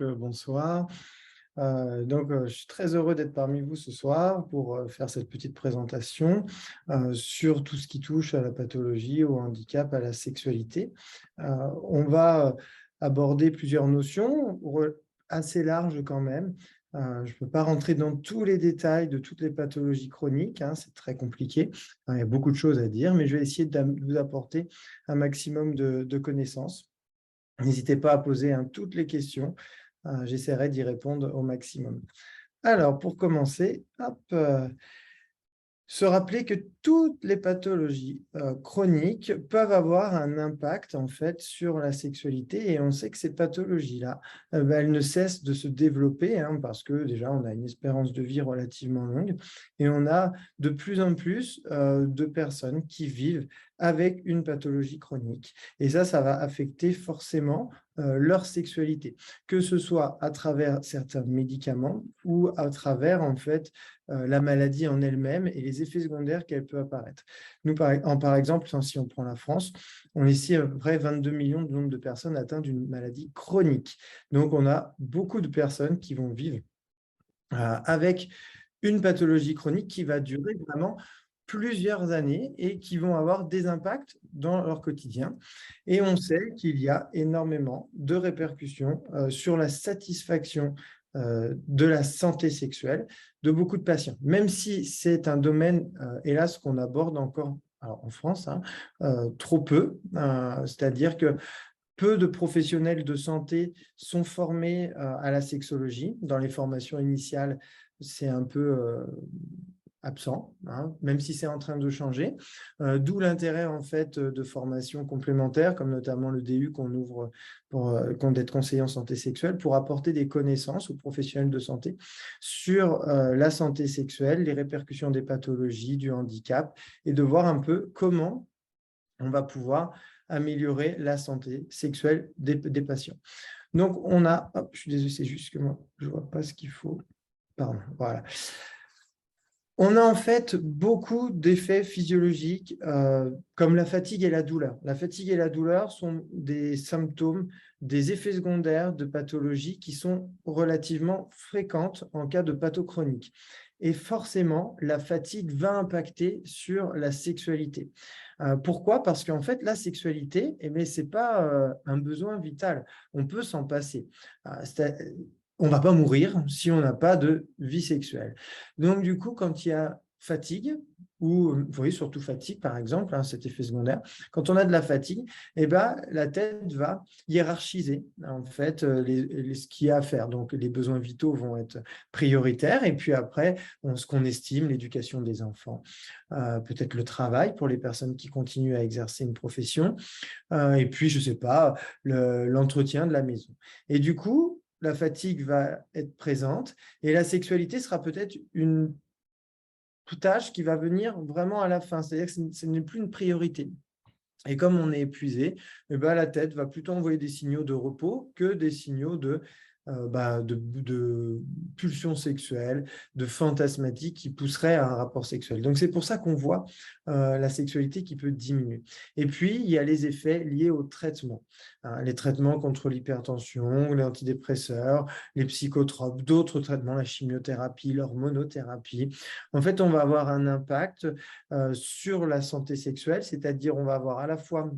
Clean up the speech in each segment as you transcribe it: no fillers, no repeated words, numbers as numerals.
Bonsoir. Je suis très heureux d'être parmi vous ce soir pour faire cette petite présentation sur tout ce qui touche à la pathologie, au handicap, à la sexualité. On va aborder plusieurs notions assez larges quand même. Je ne peux pas rentrer dans tous les détails de toutes les pathologies chroniques, hein, c'est très compliqué. Il y a beaucoup de choses à dire, mais je vais essayer de vous apporter un maximum de connaissances. N'hésitez pas à poser toutes les questions. J'essaierai d'y répondre au maximum. Alors, pour commencer, se rappeler que toutes les pathologies chroniques peuvent avoir un impact en fait sur la sexualité, et on sait que ces pathologies-là, elles ne cessent de se développer, hein, parce que déjà on a une espérance de vie relativement longue et on a de plus en plus de personnes qui vivent avec une pathologie chronique. Et ça va affecter forcément leur sexualité, que ce soit à travers certains médicaments ou à travers en fait la maladie en elle-même et les effets secondaires qu'elle peut apparaître. Nous, par exemple, si on prend la France, on estime à peu près 22 millions de nombre de personnes atteintes d'une maladie chronique. Donc, on a beaucoup de personnes qui vont vivre avec une pathologie chronique qui va durer vraiment plusieurs années et qui vont avoir des impacts dans leur quotidien. Et on sait qu'il y a énormément de répercussions sur la satisfaction de la santé sexuelle de beaucoup de patients, même si c'est un domaine, hélas, qu'on aborde encore en France, hein, trop peu, c'est-à-dire que peu de professionnels de santé sont formés à la sexologie. Dans les formations initiales, c'est un peu absent, hein, même si c'est en train de changer. D'où l'intérêt en fait de formations complémentaires, comme notamment le DU qu'on ouvre pour d'être conseiller en santé sexuelle, pour apporter des connaissances aux professionnels de santé sur la santé sexuelle, les répercussions des pathologies, du handicap, et de voir un peu comment on va pouvoir améliorer la santé sexuelle des patients. Donc, on a... je suis désolé, c'est juste que moi, je ne vois pas ce qu'il faut. Pardon, voilà. On a en fait beaucoup d'effets physiologiques comme la fatigue et la douleur. La fatigue et la douleur sont des symptômes, des effets secondaires de pathologies qui sont relativement fréquentes en cas de patho chronique. Et forcément, la fatigue va impacter sur la sexualité. Pourquoi? Parce qu'en fait, la sexualité, ce n'est pas un besoin vital. On peut s'en passer. On ne va pas mourir si on n'a pas de vie sexuelle. Donc, du coup, quand il y a fatigue, ou vous voyez, surtout fatigue, par exemple, hein, cet effet secondaire, quand on a de la fatigue, la tête va hiérarchiser en fait ce qu'il y a à faire. Donc, les besoins vitaux vont être prioritaires, et puis après, ce qu'on estime, l'éducation des enfants, peut-être le travail pour les personnes qui continuent à exercer une profession, et puis, je ne sais pas, l'entretien de la maison. Et du coup, la fatigue va être présente et la sexualité sera peut-être une tâche qui va venir vraiment à la fin. C'est-à-dire que ce n'est plus une priorité. Et comme on est épuisé, la tête va plutôt envoyer des signaux de repos que des signaux de pulsion sexuelle, de fantasmatique qui pousseraient à un rapport sexuel. Donc, c'est pour ça qu'on voit la sexualité qui peut diminuer. Et puis, il y a les effets liés au traitement. Hein, les traitements contre l'hypertension, les antidépresseurs, les psychotropes, d'autres traitements, la chimiothérapie, l'hormonothérapie. En fait, on va avoir un impact sur la santé sexuelle, c'est-à-dire on va avoir à la fois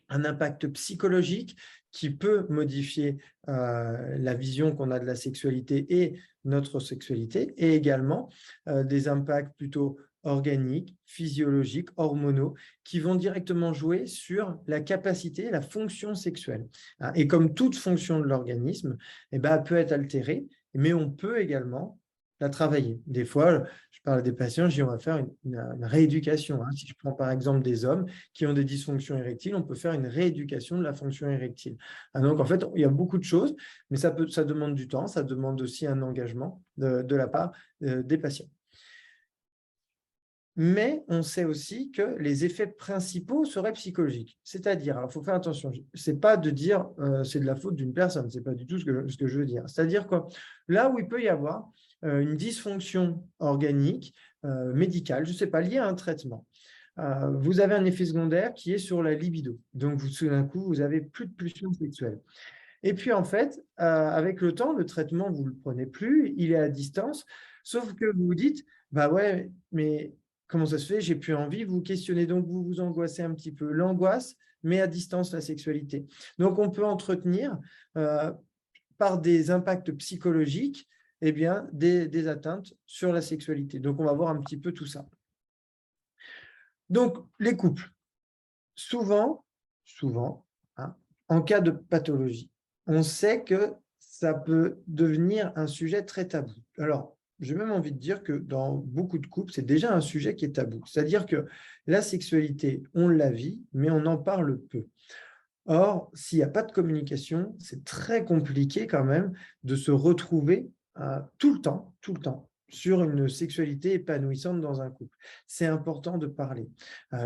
un impact psychologique qui peut modifier la vision qu'on a de la sexualité et notre sexualité, et également des impacts plutôt organiques, physiologiques, hormonaux, qui vont directement jouer sur la capacité, la fonction sexuelle. Hein, et comme toute fonction de l'organisme, elle peut être altérée, mais on peut également la travailler. Des fois, je parle à des patients, je dis on va faire une rééducation. Hein. Si je prends par exemple des hommes qui ont des dysfonctions érectiles, on peut faire une rééducation de la fonction érectile. Donc, en fait, il y a beaucoup de choses, mais ça demande du temps, ça demande aussi un engagement de la part des patients. Mais on sait aussi que les effets principaux seraient psychologiques. C'est-à-dire, alors il faut faire attention, ce n'est pas de dire c'est de la faute d'une personne, ce n'est pas du tout ce que je veux dire. C'est-à-dire que là où il peut y avoir une dysfonction organique, médicale, je ne sais pas, liée à un traitement, vous avez un effet secondaire qui est sur la libido. Donc, tout d'un coup, vous n'avez plus de pulsion sexuelle. Et puis, en fait, avec le temps, le traitement, vous ne le prenez plus, il est à distance, sauf que vous vous dites, bah ouais, mais comment ça se fait? J'ai plus envie, vous vous questionnez, donc vous vous angoissez un petit peu. L'angoisse met à distance la sexualité. Donc, on peut entretenir euh, par des impacts psychologiques, eh bien, des atteintes sur la sexualité. Donc, on va voir un petit peu tout ça. Donc, les couples, souvent, hein, en cas de pathologie, on sait que ça peut devenir un sujet très tabou. Alors, j'ai même envie de dire que dans beaucoup de couples, c'est déjà un sujet qui est tabou. C'est-à-dire que la sexualité, on la vit, mais on en parle peu. Or, s'il n'y a pas de communication, c'est très compliqué quand même de se retrouver tout le temps, sur une sexualité épanouissante dans un couple. C'est important de parler.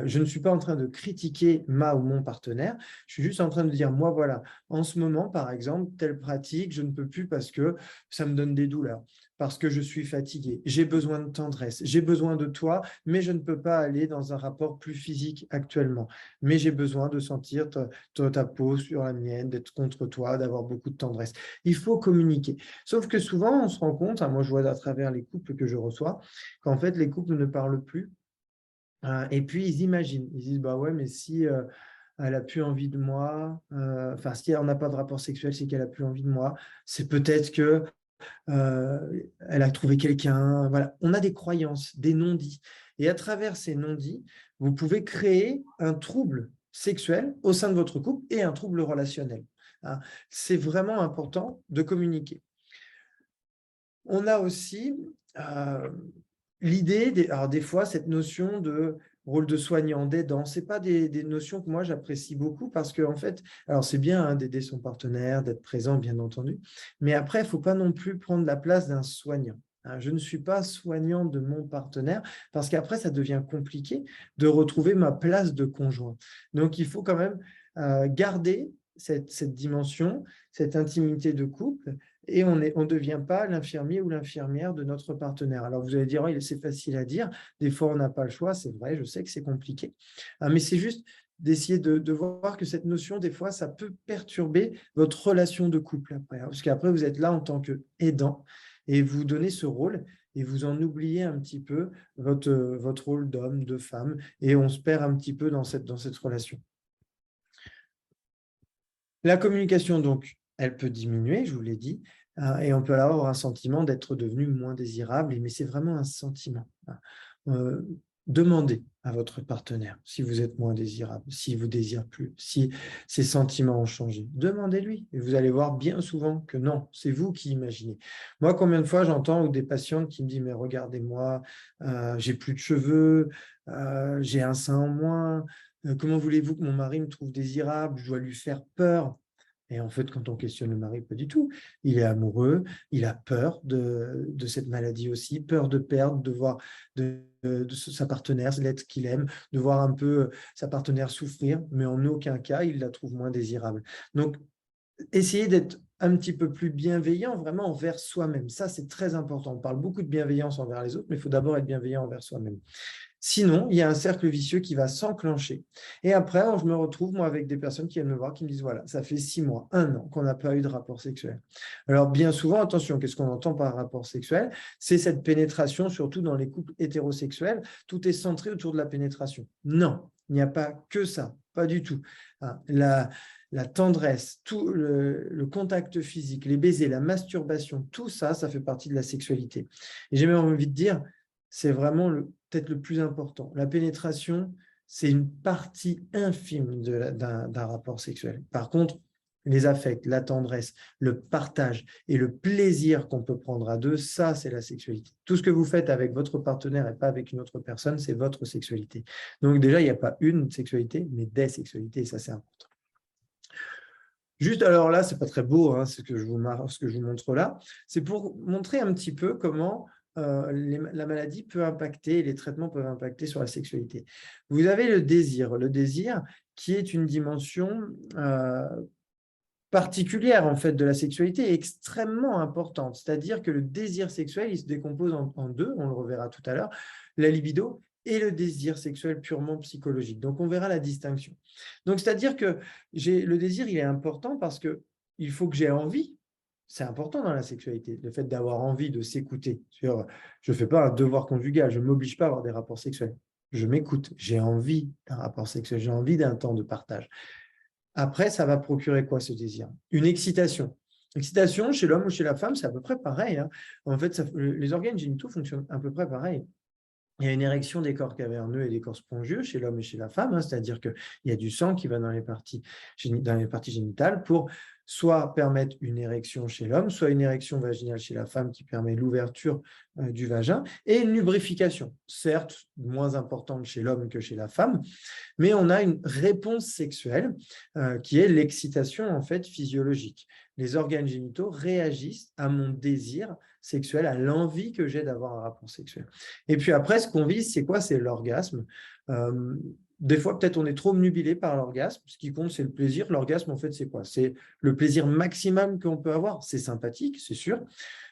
Je ne suis pas en train de critiquer ma ou mon partenaire, je suis juste en train de dire, moi, voilà, en ce moment, par exemple, telle pratique, je ne peux plus parce que ça me donne des douleurs, parce que je suis fatigué, j'ai besoin de tendresse, j'ai besoin de toi, mais je ne peux pas aller dans un rapport plus physique actuellement. Mais j'ai besoin de sentir ta peau sur la mienne, d'être contre toi, d'avoir beaucoup de tendresse. Il faut communiquer. Sauf que souvent, on se rend compte, hein, moi je vois à travers les couples que je reçois, qu'en fait, les couples ne parlent plus. Et puis, ils imaginent. Ils disent, bah ouais, mais si elle a plus envie de moi, enfin, si on n'a pas de rapport sexuel, c'est qu'elle a plus envie de moi. C'est peut-être que elle a trouvé quelqu'un. Voilà. On a des croyances, des non-dits. Et à travers ces non-dits, vous pouvez créer un trouble sexuel au sein de votre couple et un trouble relationnel. Hein. C'est vraiment important de communiquer. On a aussi l'idée, alors des fois, cette notion de rôle de soignant, d'aidant, ce n'est pas des notions que moi j'apprécie beaucoup parce qu'en en fait, alors c'est bien hein, d'aider son partenaire, d'être présent, bien entendu, mais après, il ne faut pas non plus prendre la place d'un soignant. Hein. Je ne suis pas soignant de mon partenaire parce qu'après, ça devient compliqué de retrouver ma place de conjoint. Donc, il faut quand même garder cette dimension, cette intimité de couple, et on ne devient pas l'infirmier ou l'infirmière de notre partenaire. Alors, vous allez dire, oh, c'est facile à dire, des fois, on n'a pas le choix, c'est vrai, je sais que c'est compliqué, mais c'est juste d'essayer de voir que cette notion, des fois, ça peut perturber votre relation de couple après, hein, parce qu'après, vous êtes là en tant qu'aidant, et vous donnez ce rôle, et vous en oubliez un petit peu votre rôle d'homme, de femme, et on se perd un petit peu dans cette relation. La communication, donc, elle peut diminuer, je vous l'ai dit, et on peut avoir un sentiment d'être devenu moins désirable, mais c'est vraiment un sentiment. Demandez à votre partenaire si vous êtes moins désirable, s'il ne vous désire plus, si ses sentiments ont changé. Demandez-lui, et vous allez voir bien souvent que non, c'est vous qui imaginez. Moi, combien de fois j'entends des patientes qui me disent « mais regardez-moi, j'ai plus de cheveux, j'ai un sein en moins ». Comment voulez-vous que mon mari me trouve désirable? Je dois lui faire peur. Et en fait, quand on questionne le mari, pas du tout. Il est amoureux, il a peur de cette maladie aussi, peur de perdre, de voir de sa partenaire, l'être qu'il aime, de voir un peu sa partenaire souffrir, mais en aucun cas, il la trouve moins désirable. Donc, essayez d'être un petit peu plus bienveillant vraiment envers soi-même. Ça, c'est très important. On parle beaucoup de bienveillance envers les autres, mais il faut d'abord être bienveillant envers soi-même. Sinon, il y a un cercle vicieux qui va s'enclencher. Et après, je me retrouve, moi, avec des personnes qui viennent me voir, qui me disent, voilà, ça fait 6 mois, 1 an qu'on n'a pas eu de rapport sexuel. Alors, bien souvent, attention, qu'est-ce qu'on entend par rapport sexuel? C'est cette pénétration, surtout dans les couples hétérosexuels. Tout est centré autour de la pénétration. Non, il n'y a pas que ça, pas du tout. La tendresse, tout le contact physique, les baisers, la masturbation, tout ça, ça fait partie de la sexualité. Et j'ai même envie de dire, c'est vraiment peut-être le plus important. La pénétration, c'est une partie infime d'un rapport sexuel. Par contre, les affects, la tendresse, le partage et le plaisir qu'on peut prendre à deux, ça, c'est la sexualité. Tout ce que vous faites avec votre partenaire et pas avec une autre personne, c'est votre sexualité. Donc déjà, il n'y a pas une sexualité, mais des sexualités, et ça, c'est important. Juste, alors là, ce n'est pas très beau, hein, ce que je vous montre là. C'est pour montrer un petit peu comment la maladie peut impacter, les traitements peuvent impacter sur la sexualité. Vous avez le désir qui est une dimension particulière en fait de la sexualité, extrêmement importante. C'est-à-dire que le désir sexuel, il se décompose en deux, on le reverra tout à l'heure, la libido et le désir sexuel purement psychologique. Donc, on verra la distinction. Donc, c'est-à-dire que le désir, il est important parce que il faut que j'ai envie. C'est important dans la sexualité, le fait d'avoir envie de s'écouter. Je ne fais pas un devoir conjugal, je ne m'oblige pas à avoir des rapports sexuels. Je m'écoute, j'ai envie d'un rapport sexuel, j'ai envie d'un temps de partage. Après, ça va procurer quoi ce désir? Une excitation. L'excitation, chez l'homme ou chez la femme, c'est à peu près pareil, hein. En fait, les organes génitaux fonctionnent à peu près pareil. Il y a une érection des corps caverneux et des corps spongieux chez l'homme et chez la femme, hein, c'est-à-dire qu'il y a du sang qui va dans les parties génitales pour soit permettre une érection chez l'homme, soit une érection vaginale chez la femme qui permet l'ouverture du vagin, et une lubrification, certes moins importante chez l'homme que chez la femme, mais on a une réponse sexuelle qui est l'excitation en fait physiologique. Les organes génitaux réagissent à mon désir sexuel, à l'envie que j'ai d'avoir un rapport sexuel. Et puis après, ce qu'on vise, c'est quoi? C'est l'orgasme. Des fois, peut-être on est trop obnubilé par l'orgasme. Ce qui compte, c'est le plaisir. L'orgasme, en fait, c'est quoi? C'est le plaisir maximum qu'on peut avoir. C'est sympathique, c'est sûr,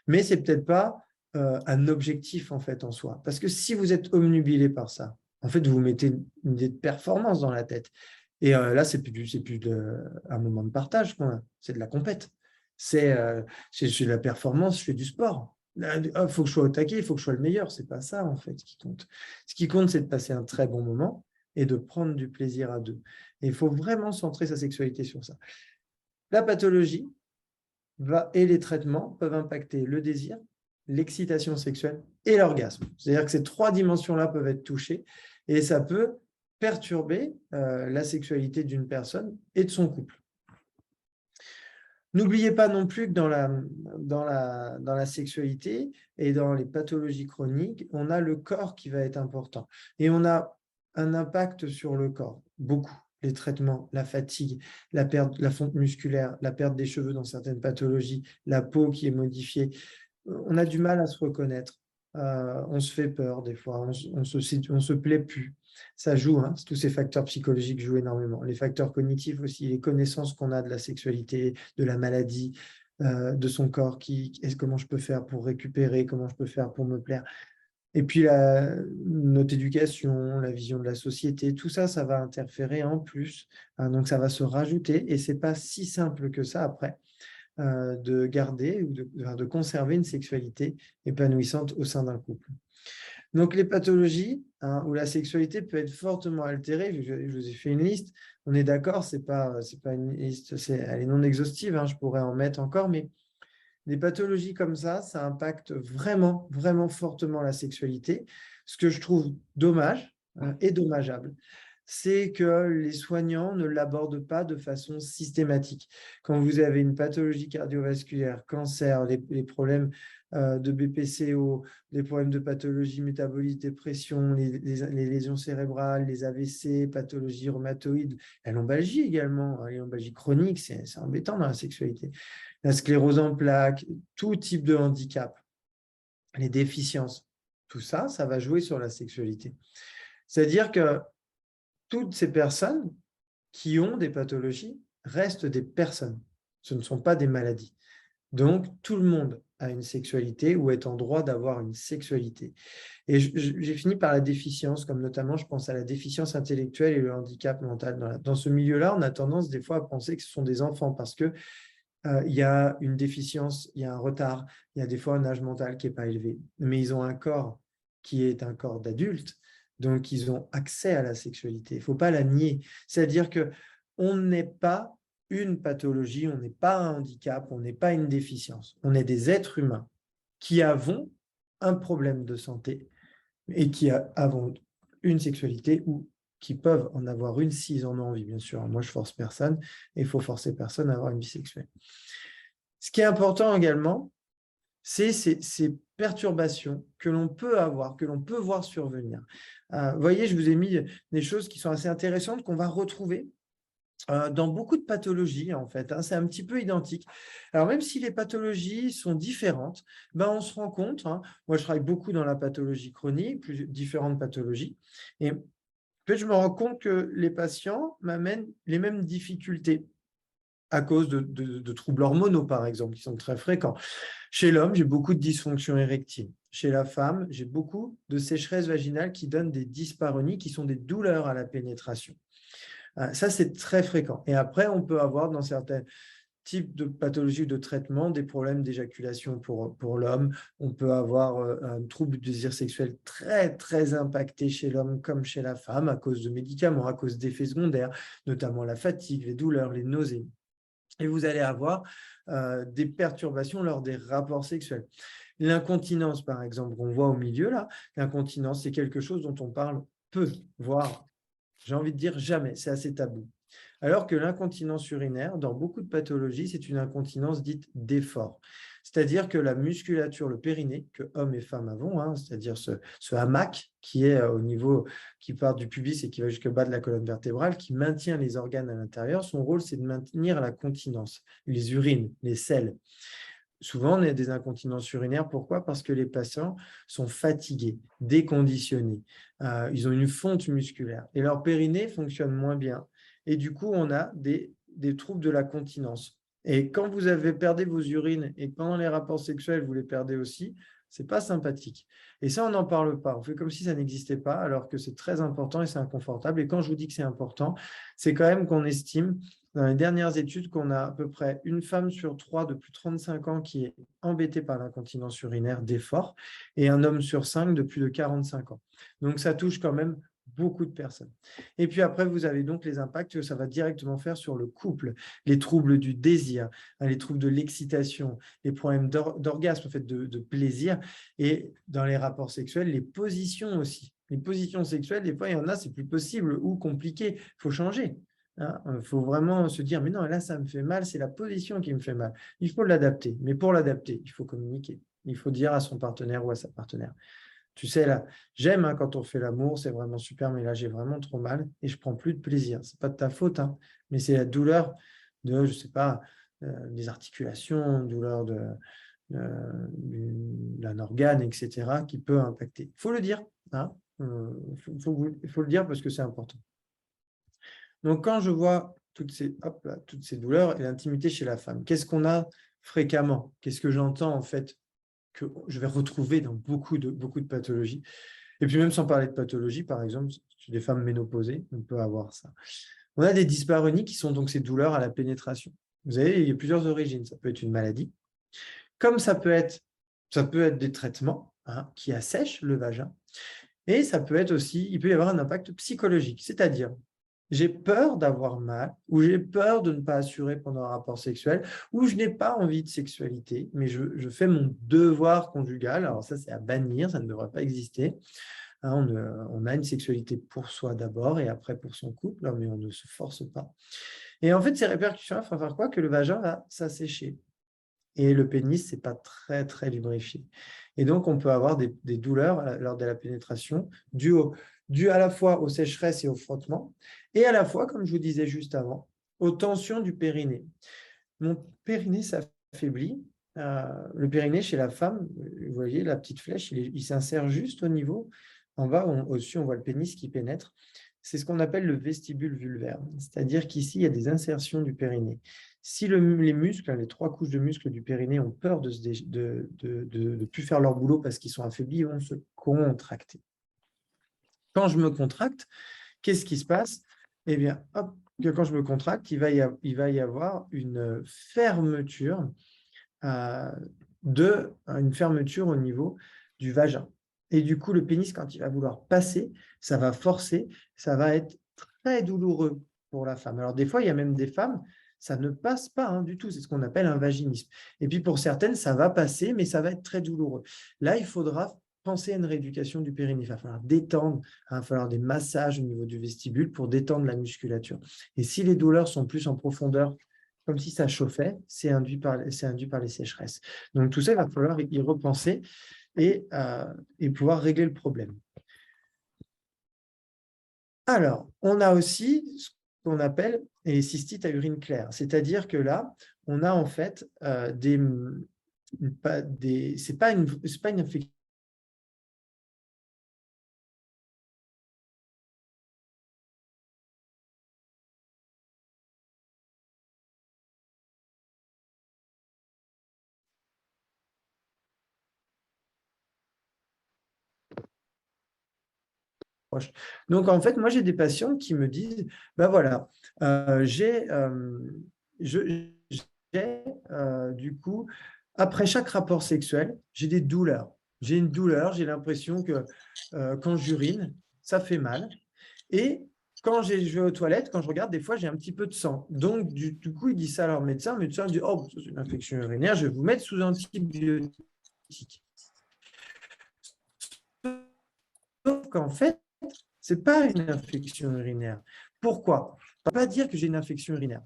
mais c'est peut-être pas un objectif en fait en soi. Parce que si vous êtes obnubilé par ça, en fait, vous mettez une idée de performance dans la tête. Et là, c'est plus un moment de partage qu'on a, c'est de la compète. C'est de la performance, je fais du sport. Il faut que je sois au taquet, il faut que je sois le meilleur. Ce n'est pas ça, en fait, qui compte. Ce qui compte, c'est de passer un très bon moment et de prendre du plaisir à deux. Et il faut vraiment centrer sa sexualité sur ça. La pathologie et les traitements peuvent impacter le désir, l'excitation sexuelle et l'orgasme. C'est-à-dire que ces trois dimensions-là peuvent être touchées et ça peut perturber la sexualité d'une personne et de son couple. N'oubliez pas non plus que dans la sexualité et dans les pathologies chroniques, on a le corps qui va être important. Et on a un impact sur le corps, beaucoup. Les traitements, la fatigue, la perte, la fonte musculaire, la perte des cheveux dans certaines pathologies, la peau qui est modifiée. On a du mal à se reconnaître. On se fait peur des fois, on se plaît plus. Ça joue, hein, tous ces facteurs psychologiques jouent énormément. Les facteurs cognitifs aussi, les connaissances qu'on a de la sexualité, de la maladie, de son corps, comment je peux faire pour récupérer, comment je peux faire pour me plaire. Et puis notre éducation, la vision de la société, tout ça, ça va interférer en plus. Hein, donc ça va se rajouter et c'est pas si simple que ça après de garder ou de conserver une sexualité épanouissante au sein d'un couple. Donc, les pathologies hein, où la sexualité peut être fortement altérée, je vous ai fait une liste, on est d'accord, c'est pas une liste, elle est non exhaustive, hein, je pourrais en mettre encore, mais des pathologies comme ça impacte vraiment, vraiment fortement la sexualité. Ce que je trouve dommage et dommageable, c'est que les soignants ne l'abordent pas de façon systématique. Quand vous avez une pathologie cardiovasculaire, cancer, les problèmes de BPCO, les problèmes de pathologie métabolique, dépression, les lésions cérébrales, les AVC, pathologies rhumatoïdes, la lombalgie également, les lombalgies chroniques, c'est embêtant dans la sexualité. La sclérose en plaques, tout type de handicap, les déficiences, tout ça, ça va jouer sur la sexualité. C'est-à-dire que toutes ces personnes qui ont des pathologies restent des personnes. Ce ne sont pas des maladies. Donc, tout le monde a une sexualité ou est en droit d'avoir une sexualité. Et j'ai fini par la déficience, comme notamment, je pense à la déficience intellectuelle et le handicap mental. Dans ce milieu-là, on a tendance des fois à penser que ce sont des enfants parce que il y a une déficience, il y a un retard, il y a des fois un âge mental qui n'est pas élevé. Mais ils ont un corps qui est un corps d'adulte, donc ils ont accès à la sexualité. Il ne faut pas la nier. C'est-à-dire qu'on n'est pas une pathologie, on n'est pas un handicap, on n'est pas une déficience. On est des êtres humains qui avons un problème de santé et qui avons une sexualité ou qui peuvent en avoir une s'ils en ont envie, bien sûr. Moi, je force personne et il faut forcer personne à avoir une vie sexuelle. Ce qui est important également, c'est ces perturbations que l'on peut avoir, que l'on peut voir survenir. Vous voyez, je vous ai mis des choses qui sont assez intéressantes qu'on va retrouver dans beaucoup de pathologies, en fait. Hein, c'est un petit peu identique. Alors, même si les pathologies sont différentes, ben, on se rend compte, hein, moi, je travaille beaucoup dans la pathologie chronique, différentes pathologies, et puis, je me rends compte que les patients m'amènent les mêmes difficultés à cause de troubles hormonaux, par exemple, qui sont très fréquents. Chez l'homme, j'ai beaucoup de dysfonction érectile. Chez la femme, j'ai beaucoup de sécheresse vaginale qui donnent des dyspareunies, qui sont des douleurs à la pénétration. Ça, c'est très fréquent. Et après, on peut avoir dans certaines type de pathologie ou de traitement, des problèmes d'éjaculation pour l'homme. On peut avoir un trouble du désir sexuel très, très impacté chez l'homme comme chez la femme à cause de médicaments, à cause d'effets secondaires, notamment la fatigue, les douleurs, les nausées. Et vous allez avoir des perturbations lors des rapports sexuels. L'incontinence, par exemple, qu'on voit au milieu là, l'incontinence, c'est quelque chose dont on parle peu, voire, j'ai envie de dire jamais, c'est assez tabou. Alors que l'incontinence urinaire, dans beaucoup de pathologies, c'est une incontinence dite d'effort. C'est-à-dire que la musculature, le périnée, que hommes et femmes avons, hein, c'est-à-dire ce hamac qui est au niveau, qui part du pubis et qui va jusqu'au bas de la colonne vertébrale, qui maintient les organes à l'intérieur, son rôle, c'est de maintenir la continence, les urines, les selles. Souvent, on a des incontinences urinaires. Pourquoi? Parce que les patients sont fatigués, déconditionnés. Ils ont une fonte musculaire et leur périnée fonctionne moins bien. Et du coup, on a des troubles de la continence. Et quand vous avez perdu vos urines et que pendant les rapports sexuels, vous les perdez aussi, c'est pas sympathique. Et ça, on n'en parle pas. On fait comme si ça n'existait pas, alors que c'est très important et c'est inconfortable. Et quand je vous dis que c'est important, c'est quand même qu'on estime dans les dernières études qu'on a à peu près une femme sur 3 de plus de 35 ans qui est embêtée par l'incontinence urinaire d'effort et un homme sur 5 de plus de 45 ans. Donc, ça touche quand même beaucoup de personnes. Et puis après, vous avez donc les impacts que ça va directement faire sur le couple, les troubles du désir, les troubles de l'excitation, les problèmes d'orgasme, en fait, de plaisir, et dans les rapports sexuels, les positions aussi. Les positions sexuelles, des fois, il y en a, c'est plus possible ou compliqué, il faut changer. Il faut vraiment se dire, mais non, là, ça me fait mal, c'est la position qui me fait mal. Il faut l'adapter. Mais pour l'adapter, il faut communiquer. Il faut dire à son partenaire ou à sa partenaire. Tu sais, là, j'aime quand on fait l'amour, c'est vraiment super, mais là, j'ai vraiment trop mal et je prends plus de plaisir. Ce n'est pas de ta faute, hein, mais c'est la douleur de, je ne sais pas, des articulations, douleur d'un organe, etc., qui peut impacter. Il faut le dire. Hein, il faut le dire parce que c'est important. Donc, quand je vois toutes ces douleurs et l'intimité chez la femme, qu'est-ce qu'on a fréquemment? Qu'est-ce que j'entends en fait que je vais retrouver dans beaucoup de pathologies? Et puis même sans parler de pathologie, par exemple, chez des femmes ménopausées, on peut avoir ça. On a des dyspareunies qui sont donc ces douleurs à la pénétration. Vous savez, il y a plusieurs origines. Ça peut être une maladie, comme ça peut être des traitements qui assèchent le vagin. Et ça peut être aussi, il peut y avoir un impact psychologique, c'est-à-dire j'ai peur d'avoir mal, ou j'ai peur de ne pas assurer pendant un rapport sexuel, ou je n'ai pas envie de sexualité, mais je fais mon devoir conjugal. Alors ça, c'est à bannir, ça ne devrait pas exister. On a une sexualité pour soi d'abord et après pour son couple, mais on ne se force pas. Et en fait, ces répercussions, il faut faire quoi? Que le vagin va s'assécher. Et le pénis, ce n'est pas très, très lubrifié. Et donc, on peut avoir des douleurs lors de la pénétration dues à la fois aux sécheresses et au frottement, et à la fois, comme je vous disais juste avant, aux tensions du périnée. Mon périnée s'affaiblit. Le périnée chez la femme, vous voyez la petite flèche, il s'insère juste au niveau. En bas, au-dessus, on voit le pénis qui pénètre. C'est ce qu'on appelle le vestibule vulvaire. C'est-à-dire qu'ici, il y a des insertions du périnée. Si les muscles, les 3 couches de muscles du périnée ont peur de ne plus faire leur boulot parce qu'ils sont affaiblis, ils vont se contracter. Quand je me contracte, qu'est-ce qui se passe? Eh bien, hop, quand je me contracte, il va y avoir une fermeture, une fermeture au niveau du vagin. Et du coup, le pénis, quand il va vouloir passer, ça va forcer, ça va être très douloureux pour la femme. Alors, des fois, il y a même des femmes, ça ne passe pas du tout. C'est ce qu'on appelle un vaginisme. Et puis, pour certaines, ça va passer, mais ça va être très douloureux. Là, il faudra penser à une rééducation du périnée. Il va falloir détendre, il va falloir des massages au niveau du vestibule pour détendre la musculature. Et si les douleurs sont plus en profondeur, comme si ça chauffait, c'est induit par les sécheresses. Donc, tout ça, il va falloir y repenser et pouvoir régler le problème. Alors, on a aussi ce qu'on appelle les cystites à urine claire. C'est-à-dire que là, on a en fait c'est pas une infection. Donc, en fait, moi, j'ai des patients qui me disent, ben voilà, du coup, après chaque rapport sexuel, j'ai des douleurs. J'ai une douleur, j'ai l'impression que quand j'urine, ça fait mal. Et quand je vais aux toilettes, quand je regarde, des fois, j'ai un petit peu de sang. Donc, du coup, il dit ça à leur médecin. Le médecin dit, oh, c'est une infection urinaire, je vais vous mettre sous antibiotiques. Sauf qu'en fait, ce n'est pas une infection urinaire. Pourquoi? On ne va pas dire que j'ai une infection urinaire.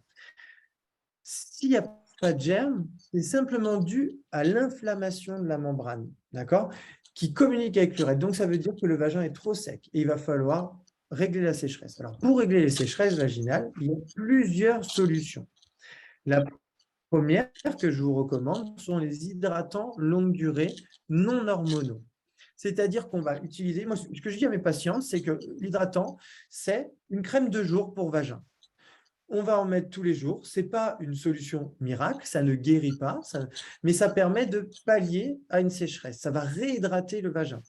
S'il n'y a pas de germe, c'est simplement dû à l'inflammation de la membrane, d'accord, qui communique avec l'urètre. Donc, ça veut dire que le vagin est trop sec et il va falloir régler la sécheresse. Alors, pour régler les sécheresses vaginales, il y a plusieurs solutions. La première que je vous recommande sont les hydratants longue durée non hormonaux. C'est-à-dire qu'on va utiliser, moi, ce que je dis à mes patientes, c'est que l'hydratant, c'est une crème de jour pour vagin. On va en mettre tous les jours. Ce n'est pas une solution miracle, ça ne guérit pas, mais ça permet de pallier à une sécheresse. Ça va réhydrater le vagin.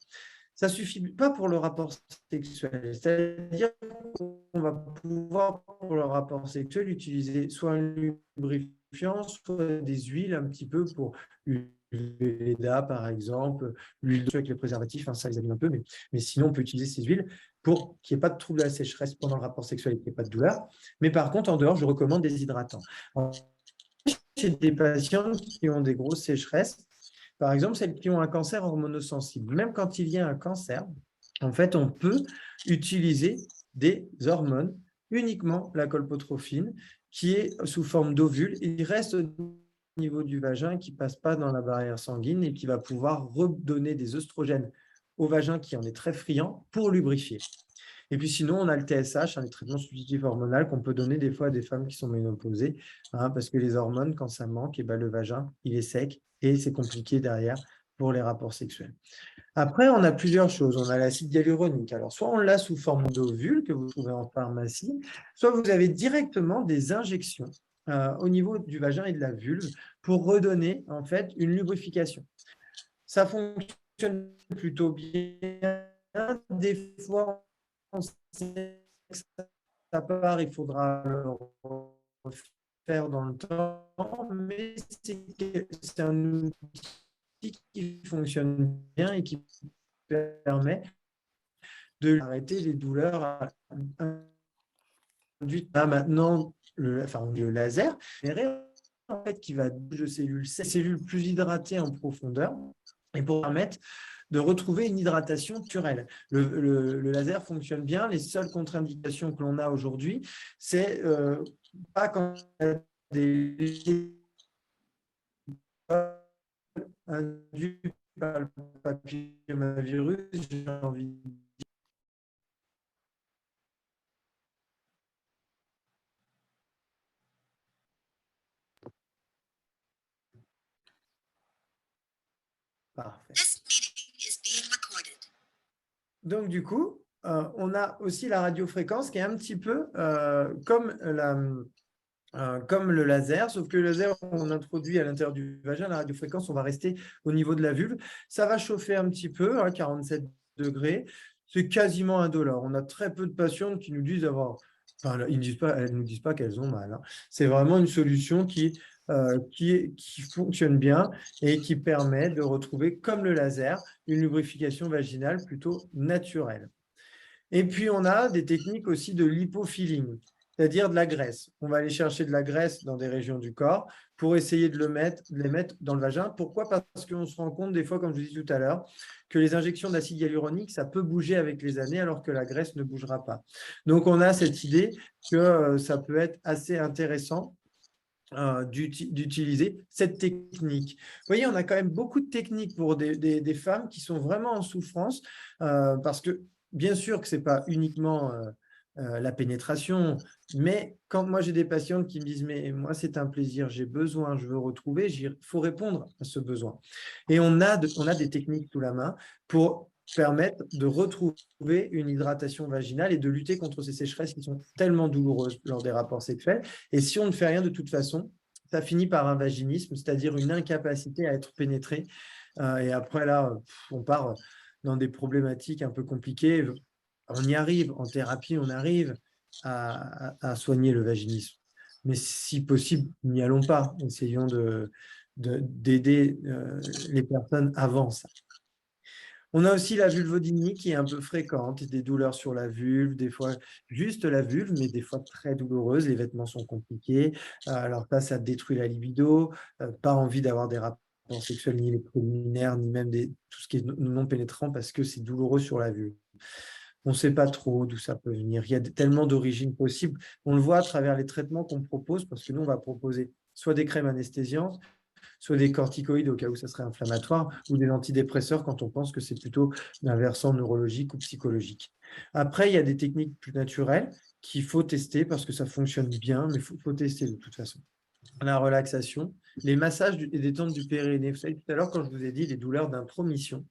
Ça ne suffit pas pour le rapport sexuel. C'est-à-dire qu'on va pouvoir, pour le rapport sexuel, utiliser soit un lubrifiant, soit des huiles un petit peu pour l'EDA, par exemple, l'huile avec les préservatifs, hein, ça les abîme un peu, mais sinon, on peut utiliser ces huiles pour qu'il n'y ait pas de trouble à la sécheresse pendant le rapport sexuel et qu'il n'y ait pas de douleur. Mais par contre, en dehors, je recommande des hydratants. Chez des patients qui ont des grosses sécheresses, par exemple, celles qui ont un cancer hormonosensible, même quand il y a un cancer, en fait, on peut utiliser des hormones, uniquement la colpotrophine, qui est sous forme d'ovule. Il reste au niveau du vagin, qui ne passe pas dans la barrière sanguine et qui va pouvoir redonner des œstrogènes au vagin qui en est très friand pour lubrifier. Et puis sinon, on a le TSH, les traitements substitutifs hormonaux qu'on peut donner des fois à des femmes qui sont ménopausées, parce que les hormones, quand ça manque, le vagin, il est sec et c'est compliqué derrière pour les rapports sexuels. Après, on a plusieurs choses. On a l'acide hyaluronique. Alors, soit on l'a sous forme d'ovule que vous trouvez en pharmacie, soit vous avez directement des injections au niveau du vagin et de la vulve pour redonner en fait une lubrification. Ça fonctionne plutôt bien. Des fois, on sait que ça part, il faudra le refaire dans le temps, mais c'est un outil qui fonctionne bien et qui permet d'arrêter les douleurs induites. Maintenant, le laser, en fait, qui va de cellules plus hydratées en profondeur et pour permettre de retrouver une hydratation naturelle. Le laser fonctionne bien. Les seules contre-indications que l'on a aujourd'hui, c'est pas quand il y a des induits par le papillomavirus, j'ai envie de dire. Parfait. Donc, du coup, on a aussi la radiofréquence qui est un petit peu comme le laser, sauf que le laser, on introduit à l'intérieur du vagin, la radiofréquence, on va rester au niveau de la vulve. Ça va chauffer un petit peu, 47 degrés. C'est quasiment indolore. On a très peu de patientes qui nous disent avoir… Enfin, elles ne nous disent pas qu'elles ont mal. C'est vraiment une solution qui fonctionne bien et qui permet de retrouver, comme le laser, une lubrification vaginale plutôt naturelle. Et puis, on a des techniques aussi de lipofilling, c'est-à-dire de la graisse. On va aller chercher de la graisse dans des régions du corps pour essayer de les mettre dans le vagin. Pourquoi? Parce qu'on se rend compte des fois, comme je vous disais tout à l'heure, que les injections d'acide hyaluronique, ça peut bouger avec les années alors que la graisse ne bougera pas. Donc, on a cette idée que ça peut être assez intéressant d'utiliser cette technique. Vous voyez, on a quand même beaucoup de techniques pour des femmes qui sont vraiment en souffrance parce que bien sûr que ce n'est pas uniquement la pénétration, mais quand moi j'ai des patientes qui me disent mais moi c'est un plaisir, j'ai besoin, je veux retrouver, il faut répondre à ce besoin. Et on a des techniques sous la main pour permettre de retrouver une hydratation vaginale et de lutter contre ces sécheresses qui sont tellement douloureuses lors des rapports sexuels. Et si on ne fait rien de toute façon, ça finit par un vaginisme, c'est-à-dire une incapacité à être pénétré. Et après, là, on part dans des problématiques un peu compliquées. On y arrive, en thérapie, on arrive à soigner le vaginisme. mais si possible, n'y allons pas. Essayons d'aider les personnes avant ça. On a aussi la vulvodynie qui est un peu fréquente, des douleurs sur la vulve, des fois juste la vulve, mais des fois très douloureuse. Les vêtements sont compliqués. Alors ça détruit la libido, pas envie d'avoir des rapports sexuels, ni les préliminaires, ni même tout ce qui est non pénétrant parce que c'est douloureux sur la vulve. On ne sait pas trop d'où ça peut venir. Il y a tellement d'origines possibles. On le voit à travers les traitements qu'on propose, parce que nous, on va proposer soit des crèmes anesthésiantes, soit des corticoïdes au cas où ça serait inflammatoire, ou des antidépresseurs quand on pense que c'est plutôt d'un versant neurologique ou psychologique. Après, il y a des techniques plus naturelles qu'il faut tester parce que ça fonctionne bien, mais il faut tester de toute façon. La relaxation, les massages et détente du périnée. Vous savez, tout à l'heure, quand je vous ai dit les douleurs d'intromission,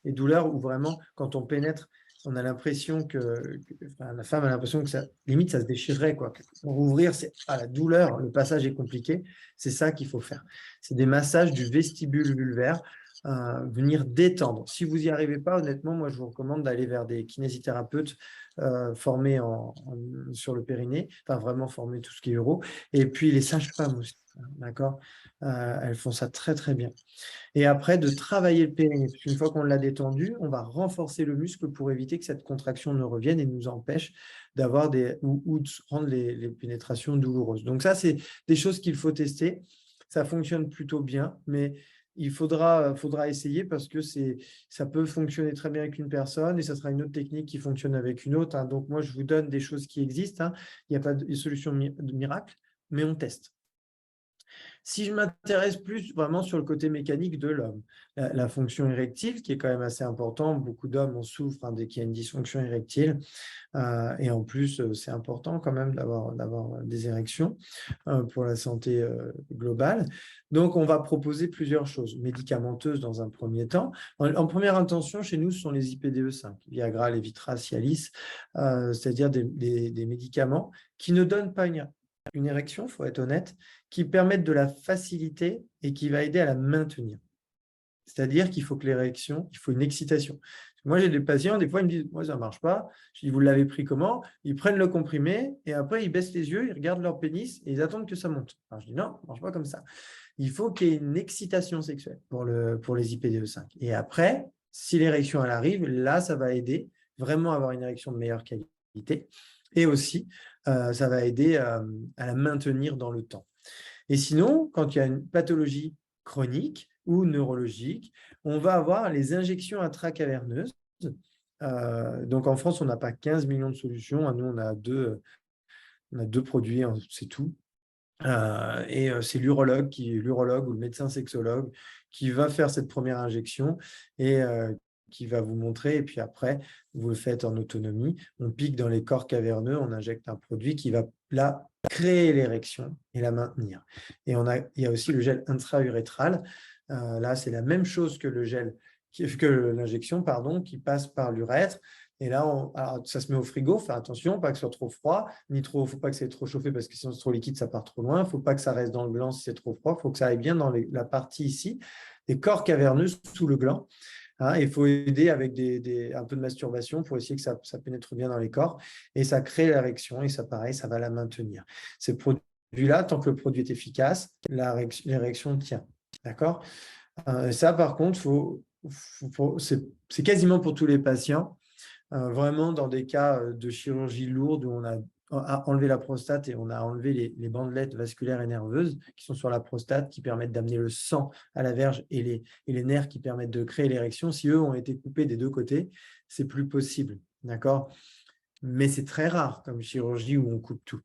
les douleurs où vraiment, quand on pénètre, on a l'impression la femme a l'impression que ça, limite, ça se déchirerait, quoi. Pour ouvrir, c'est la douleur, le passage est compliqué. C'est ça qu'il faut faire. C'est des massages du vestibule vulvaire, venir détendre. Si vous n'y arrivez pas, honnêtement, moi, je vous recommande d'aller vers des kinésithérapeutes formés sur le périnée, enfin vraiment formés tout ce qui est euro, et puis les sages-femmes aussi, d'accord. Elles font ça très, très bien. Et après, de travailler le périnée, parce qu'une fois qu'on l'a détendu, on va renforcer le muscle pour éviter que cette contraction ne revienne et nous empêche d'avoir ou de rendre les pénétrations douloureuses. Donc ça, c'est des choses qu'il faut tester. Ça fonctionne plutôt bien, mais il faudra essayer parce que ça peut fonctionner très bien avec une personne et ça sera une autre technique qui fonctionne avec une autre. Donc moi, je vous donne des choses qui existent. Il n'y a pas de solution de miracle, mais on teste. Si je m'intéresse plus vraiment sur le côté mécanique de l'homme, la fonction érectile, qui est quand même assez important, beaucoup d'hommes en souffrent dès qu'il y a une dysfonction érectile, et en plus, c'est important quand même d'avoir des érections pour la santé globale. Donc, on va proposer plusieurs choses, médicamenteuses dans un premier temps. En première intention, chez nous, ce sont les IPDE5, Viagra, Levitra, Cialis, c'est-à-dire des médicaments qui ne donnent pas une érection, il faut être honnête, qui permettent de la faciliter et qui va aider à la maintenir. C'est-à-dire qu'il faut que l'érection, il faut une excitation. Moi, j'ai des patients, des fois, ils me disent « Moi, ça ne marche pas ». Je dis « Vous l'avez pris comment ?» Ils prennent le comprimé et après, ils baissent les yeux, ils regardent leur pénis et ils attendent que ça monte. Alors, je dis « Non, ça ne marche pas comme ça ». Il faut qu'il y ait une excitation sexuelle pour les IPDE5. Et après, si l'érection, elle arrive, là, ça va aider vraiment à avoir une érection de meilleure qualité. Et aussi, ça va aider à la maintenir dans le temps. Et sinon, quand il y a une pathologie chronique ou neurologique, on va avoir les injections intracaverneuses. Donc en France, on n'a pas 15 millions de solutions. Nous, on a deux produits, c'est tout. Et c'est l'urologue ou le médecin sexologue qui va faire cette première injection et qui va vous montrer. Et puis après, vous le faites en autonomie. On pique dans les corps caverneux, on injecte un produit qui va là créer l'érection et la maintenir. Et il y a aussi le gel intra-urétral. Là, c'est la même chose que l'injection, qui passe par l'urètre. Et là, alors, ça se met au frigo, faire attention, pas que ce soit trop froid, faut pas que ça ait trop chauffé parce que sinon c'est trop liquide, ça part trop loin. Il ne faut pas que ça reste dans le gland si c'est trop froid. Il faut que ça aille bien dans la partie ici, des corps caverneux sous le gland. Il faut aider avec un peu de masturbation pour essayer que ça pénètre bien dans les corps. Et ça crée l'érection et ça, pareil, ça va la maintenir. Ces produits-là, tant que le produit est efficace, l'érection tient. D'accord ? Ça, par contre, c'est quasiment pour tous les patients. Vraiment dans des cas de chirurgie lourde où on a enlevé la prostate et on a enlevé les bandelettes vasculaires et nerveuses qui sont sur la prostate, qui permettent d'amener le sang à la verge et les nerfs qui permettent de créer l'érection. Si eux ont été coupés des deux côtés, c'est plus possible. D'accord ? Mais c'est très rare comme chirurgie où on coupe tout.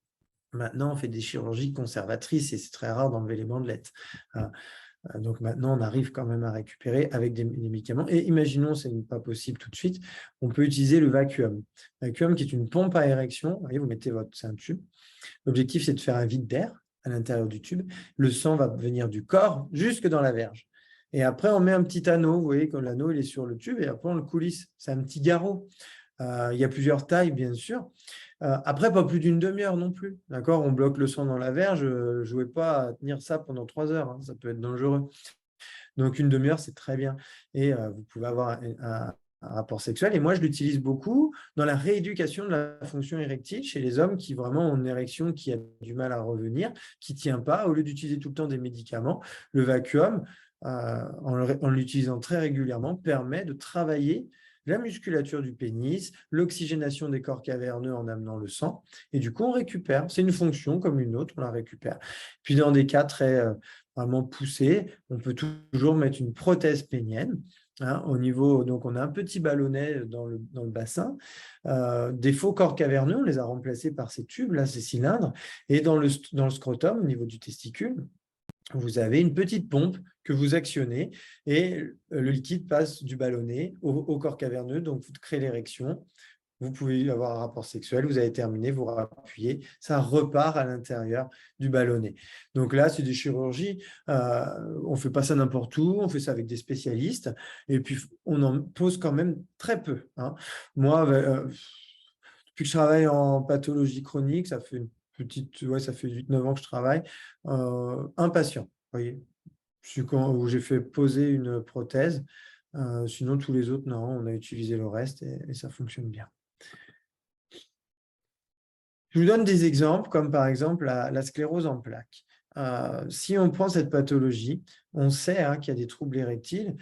Maintenant, on fait des chirurgies conservatrices et c'est très rare d'enlever les bandelettes. Donc maintenant, on arrive quand même à récupérer avec des médicaments. Et imaginons, ce n'est pas possible tout de suite, on peut utiliser le vacuum. Le vacuum qui est une pompe à érection. Vous voyez, c'est un tube. L'objectif, c'est de faire un vide d'air à l'intérieur du tube. Le sang va venir du corps jusque dans la verge. Et après, on met un petit anneau. Vous voyez, quand l'anneau il est sur le tube et après, on le coulisse. C'est un petit garrot. Il y a plusieurs tailles, bien sûr. Après, pas plus d'une demi-heure non plus. D'accord ? On bloque le sang dans la verge. Ne jouez pas à tenir ça pendant 3 heures. Ça peut être dangereux. Donc, une demi-heure, c'est très bien. Et vous pouvez avoir rapport sexuel. Et moi, je l'utilise beaucoup dans la rééducation de la fonction érectile chez les hommes qui vraiment ont une érection qui a du mal à revenir, qui ne tient pas. Au lieu d'utiliser tout le temps des médicaments, le vacuum, en l'utilisant très régulièrement, permet de travailler la musculature du pénis, l'oxygénation des corps caverneux en amenant le sang, et du coup, on récupère. C'est une fonction comme une autre, on la récupère. Puis, dans des cas très vraiment poussés, on peut toujours mettre une prothèse pénienne. Au niveau, donc, on a un petit ballonnet dans le bassin. Des faux corps caverneux, on les a remplacés par ces tubes, là, ces cylindres. Et dans le scrotum, au niveau du testicule, vous avez une petite pompe que vous actionnez et le liquide passe du ballonnet au corps caverneux, donc vous créez l'érection. Vous pouvez avoir un rapport sexuel, vous avez terminé, vous rappuyez, ça repart à l'intérieur du ballonnet. Donc là, c'est des chirurgies, on ne fait pas ça n'importe où, on fait ça avec des spécialistes, et puis on en pose quand même très peu. Moi, depuis que je travaille en pathologie chronique, ça fait ça fait 8-9 ans que je travaille, un patient, vous voyez, où j'ai fait poser une prothèse. Sinon, tous les autres, non, on a utilisé le reste et ça fonctionne bien. Je vous donne des exemples, comme par exemple la sclérose en plaques. Si on prend cette pathologie, on sait qu'il y a des troubles érectiles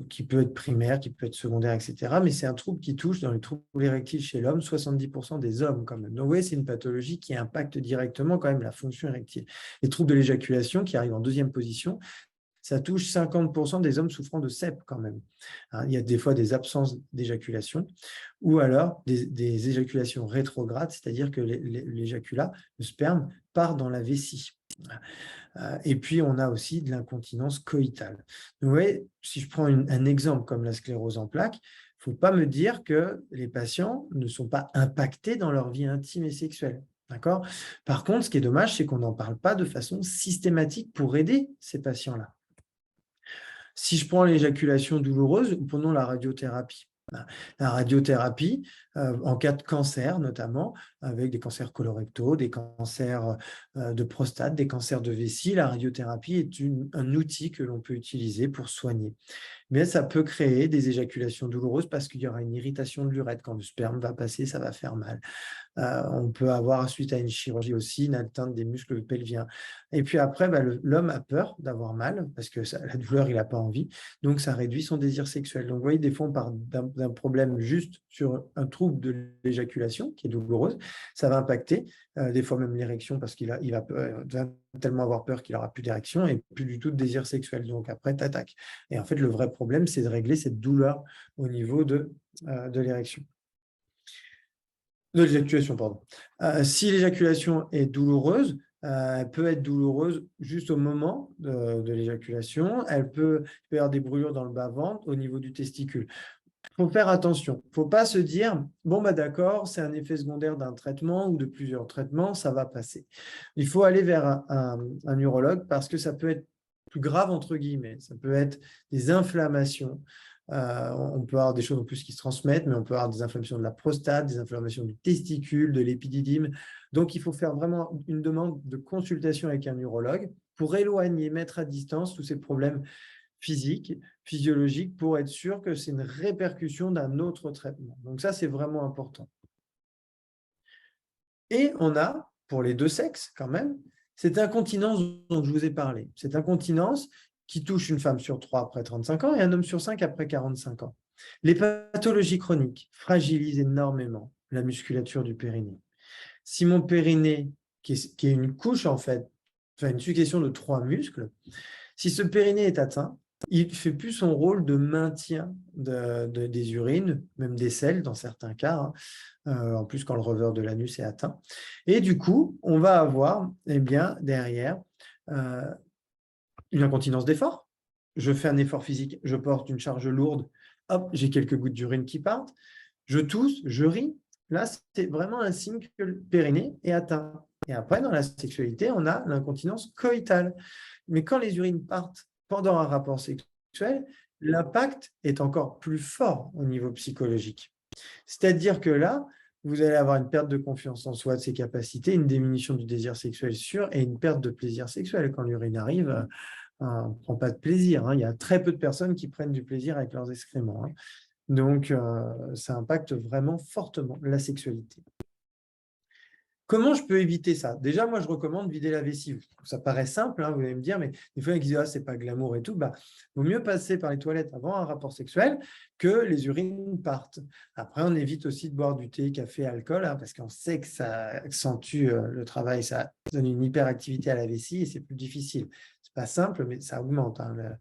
qui peuvent être primaires, qui peuvent être secondaires, etc. Mais c'est un trouble qui touche dans les troubles érectiles chez l'homme 70% des hommes quand même. Donc, vous voyez, c'est une pathologie qui impacte directement quand même la fonction érectile. Les troubles de l'éjaculation qui arrivent en deuxième position, ça touche 50% des hommes souffrant de CEP quand même. Il y a des fois des absences d'éjaculation ou alors des éjaculations rétrogrades, c'est-à-dire que l'éjaculat, le sperme, part dans la vessie. Et puis, on a aussi de l'incontinence coïtale. Donc, vous voyez, si je prends un exemple comme la sclérose en plaques, il ne faut pas me dire que les patients ne sont pas impactés dans leur vie intime et sexuelle. D'accord ? Par contre, ce qui est dommage, c'est qu'on n'en parle pas de façon systématique pour aider ces patients-là. Si je prends l'éjaculation douloureuse, prenons la radiothérapie. La radiothérapie, en cas de cancer notamment, avec des cancers colorectaux, des cancers de prostate, des cancers de vessie, la radiothérapie est un outil que l'on peut utiliser pour soigner. Mais ça peut créer des éjaculations douloureuses parce qu'il y aura une irritation de l'urètre. Quand le sperme va passer, ça va faire mal. On peut avoir, suite à une chirurgie aussi, une atteinte des muscles pelviens. Et puis après, l'homme a peur d'avoir mal parce que la douleur, il n'a pas envie. Donc, ça réduit son désir sexuel. Donc, vous voyez, des fois, on part d'un problème juste sur un trouble de l'éjaculation qui est douloureuse. Ça va impacter, des fois même l'érection parce qu'il va tellement avoir peur qu'il n'aura plus d'érection et plus du tout de désir sexuel. Donc, après, t'attaques. Et en fait, le vrai problème, c'est de régler cette douleur au niveau de l'érection. De l'éjaculation, pardon. Si l'éjaculation est douloureuse, elle peut être douloureuse juste au moment de l'éjaculation. Il peut y avoir des brûlures dans le bas-ventre au niveau du testicule. Il faut faire attention. Il ne faut pas se dire, bon, d'accord, c'est un effet secondaire d'un traitement ou de plusieurs traitements, ça va passer. Il faut aller vers un urologue parce que ça peut être plus grave, entre guillemets. Ça peut être des inflammations. On peut avoir des choses en plus qui se transmettent, mais on peut avoir des inflammations de la prostate, des inflammations du testicule, de l'épididyme. Donc, il faut faire vraiment une demande de consultation avec un urologue pour éloigner, mettre à distance tous ces problèmes physiques, physiologiques, pour être sûr que c'est une répercussion d'un autre traitement. Donc ça, c'est vraiment important. Et on a, pour les deux sexes quand même, cette incontinence dont je vous ai parlé. Cette incontinence qui touche une femme sur 3 après 35 ans et un homme sur 5 après 45 ans. Les pathologies chroniques fragilisent énormément la musculature du périnée. Si mon périnée, qui est une couche en fait, enfin une succession de 3 muscles, si ce périnée est atteint, il ne fait plus son rôle de maintien des urines, même des selles dans certains cas, en plus quand le revers de l'anus est atteint. Et du coup, on va avoir derrière une incontinence d'effort. Je fais un effort physique, je porte une charge lourde, hop, j'ai quelques gouttes d'urine qui partent, je tousse, je ris. Là, c'est vraiment un signe que le périnée est atteint. Et après, dans la sexualité, on a l'incontinence coïtale. Mais quand les urines partent pendant un rapport sexuel, l'impact est encore plus fort au niveau psychologique. C'est-à-dire que là, vous allez avoir une perte de confiance en soi, de ses capacités, une diminution du désir sexuel sûr et une perte de plaisir sexuel. Quand l'urine arrive, on ne prend pas de plaisir. Il y a très peu de personnes qui prennent du plaisir avec leurs excréments. Donc, ça impacte vraiment fortement la sexualité. Comment je peux éviter ça? Déjà, moi, je recommande vider la vessie. Ça paraît simple, hein, vous allez me dire, mais des fois, il y en a qui disent, ah, c'est pas glamour et tout. Bah, vaut mieux passer par les toilettes avant un rapport sexuel que les urines partent. Après, on évite aussi de boire du thé, café, alcool, hein, parce qu'on sait que ça accentue le travail, ça donne une hyperactivité à la vessie et c'est plus difficile. C'est pas simple, mais ça augmente. Hein,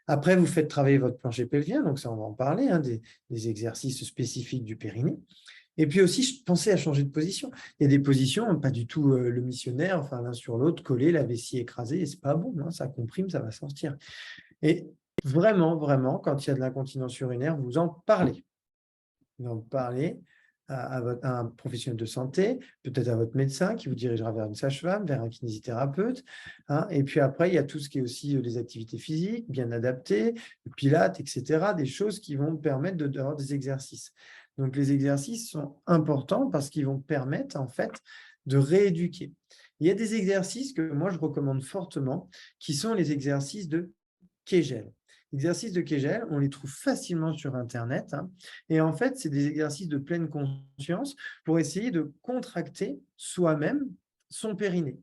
Après, vous faites travailler votre plancher pelvien, donc ça, on va en parler, hein, des exercices spécifiques du périnée. Et puis aussi, pensez à changer de position. Il y a des positions, pas du tout le missionnaire, enfin l'un sur l'autre, collé, la vessie écrasée, et c'est pas bon, hein, ça comprime, ça va sortir. Et vraiment, vraiment, quand il y a de l'incontinence urinaire, vous en parlez. Vous en parlez à un professionnel de santé, peut-être à votre médecin qui vous dirigera vers une sage-femme, vers un kinésithérapeute. Hein. Et puis après, il y a tout ce qui est aussi des activités physiques bien adaptées, le pilates, etc., des choses qui vont permettre d'avoir des exercices. Donc, les exercices sont importants parce qu'ils vont permettre, en fait, de rééduquer. Il y a des exercices que moi, je recommande fortement, qui sont les exercices de Kegel. Les exercices de Kegel, on les trouve facilement sur Internet. Hein, et en fait, c'est des exercices de pleine conscience pour essayer de contracter soi-même son périnée.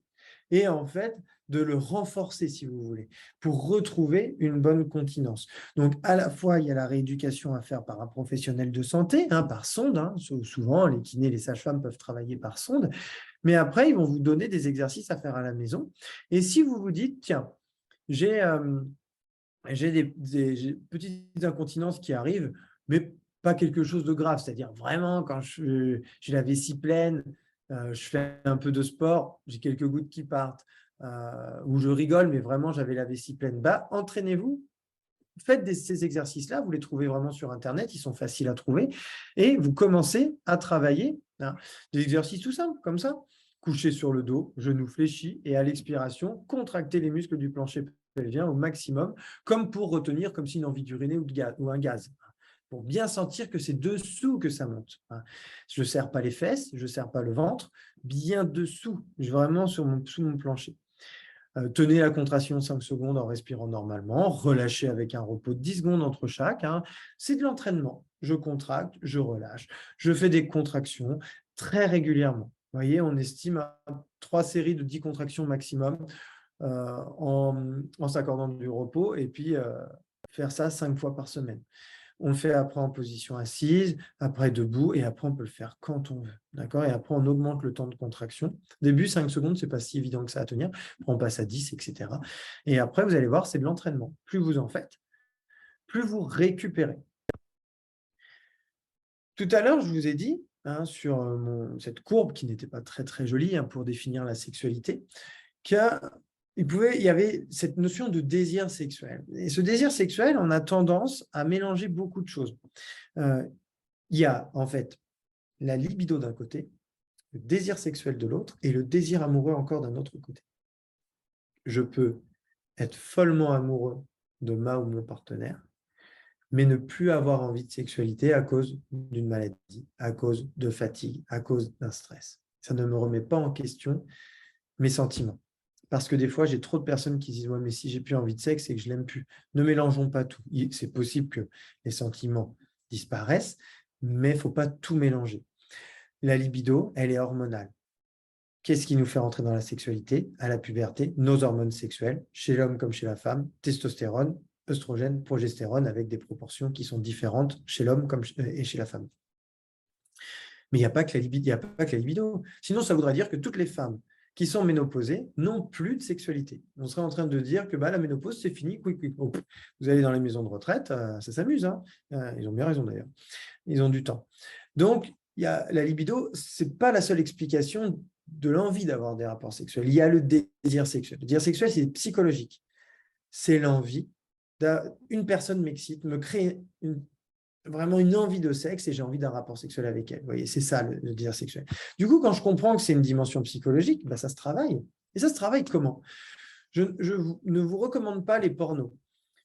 Et en fait, de le renforcer, si vous voulez, pour retrouver une bonne continence. Donc, à la fois, il y a la rééducation à faire par un professionnel de santé, hein, par sonde. Hein, souvent, les kinés, les sages-femmes peuvent travailler par sonde. Mais après, ils vont vous donner des exercices à faire à la maison. Et si vous vous dites, tiens, j'ai des petites incontinences qui arrivent, mais pas quelque chose de grave. C'est-à-dire vraiment, quand j'ai la vessie pleine, je fais un peu de sport, j'ai quelques gouttes qui partent, ou je rigole, mais vraiment, j'avais la vessie pleine. Bah, entraînez-vous, faites ces exercices-là, vous les trouvez vraiment sur Internet, ils sont faciles à trouver, et vous commencez à travailler des exercices tout simples, comme ça. Coucher sur le dos, genou fléchi, et à l'expiration, contracter les muscles du plancher pelvien au maximum, comme pour retenir, comme si une envie d'uriner ou un gaz, pour bien sentir que c'est dessous que ça monte. Je ne serre pas les fesses, je ne serre pas le ventre, bien dessous, vraiment sous mon plancher. Tenez la contraction 5 secondes en respirant normalement, relâchez avec un repos de 10 secondes entre chaque. Hein. C'est de l'entraînement. Je contracte, je relâche. Je fais des contractions très régulièrement. Vous voyez, on estime à 3 séries de 10 contractions maximum en s'accordant du repos et puis faire ça 5 fois par semaine. On le fait après en position assise, après debout, et après on peut le faire quand on veut. D'accord? Et après, on augmente le temps de contraction. Début, 5 secondes, ce n'est pas si évident que ça à tenir. Après, on passe à 10, etc. Et après, vous allez voir, c'est de l'entraînement. Plus vous en faites, plus vous récupérez. Tout à l'heure, je vous ai dit, hein, sur cette courbe qui n'était pas très, très jolie hein, pour définir la sexualité, qu'il y avait cette notion de désir sexuel. Et ce désir sexuel, on a tendance à mélanger beaucoup de choses. Il y a en fait la libido d'un côté, le désir sexuel de l'autre et le désir amoureux encore d'un autre côté. Je peux être follement amoureux de ma ou mon partenaire, mais ne plus avoir envie de sexualité à cause d'une maladie, à cause de fatigue, à cause d'un stress. Ça ne me remet pas en question mes sentiments. Parce que des fois, j'ai trop de personnes qui disent « Ouais, mais si j'ai plus envie de sexe, c'est que je l'aime plus. » Ne mélangeons pas tout. C'est possible que les sentiments disparaissent, mais il ne faut pas tout mélanger. La libido, elle est hormonale. Qu'est-ce qui nous fait rentrer dans la sexualité? À la puberté, nos hormones sexuelles, chez l'homme comme chez la femme, testostérone, œstrogène, progestérone, avec des proportions qui sont différentes chez l'homme et chez la femme. Mais il n'y a pas que la libido. Sinon, ça voudrait dire que toutes les femmes qui sont ménopausées n'ont plus de sexualité. On serait en train de dire que la ménopause, c'est fini. Oh, vous allez dans les maisons de retraite, ça s'amuse. Hein. Ils ont bien raison d'ailleurs. Ils ont du temps. Donc, la libido, ce n'est pas la seule explication de l'envie d'avoir des rapports sexuels. Il y a le désir sexuel. Le désir sexuel, c'est psychologique. C'est l'envie. Une personne m'excite, me crée vraiment une envie de sexe et j'ai envie d'un rapport sexuel avec elle. Vous voyez, c'est ça le désir sexuel. Du coup, quand je comprends que c'est une dimension psychologique, ça se travaille. Et ça se travaille comment? Je ne vous recommande pas les pornos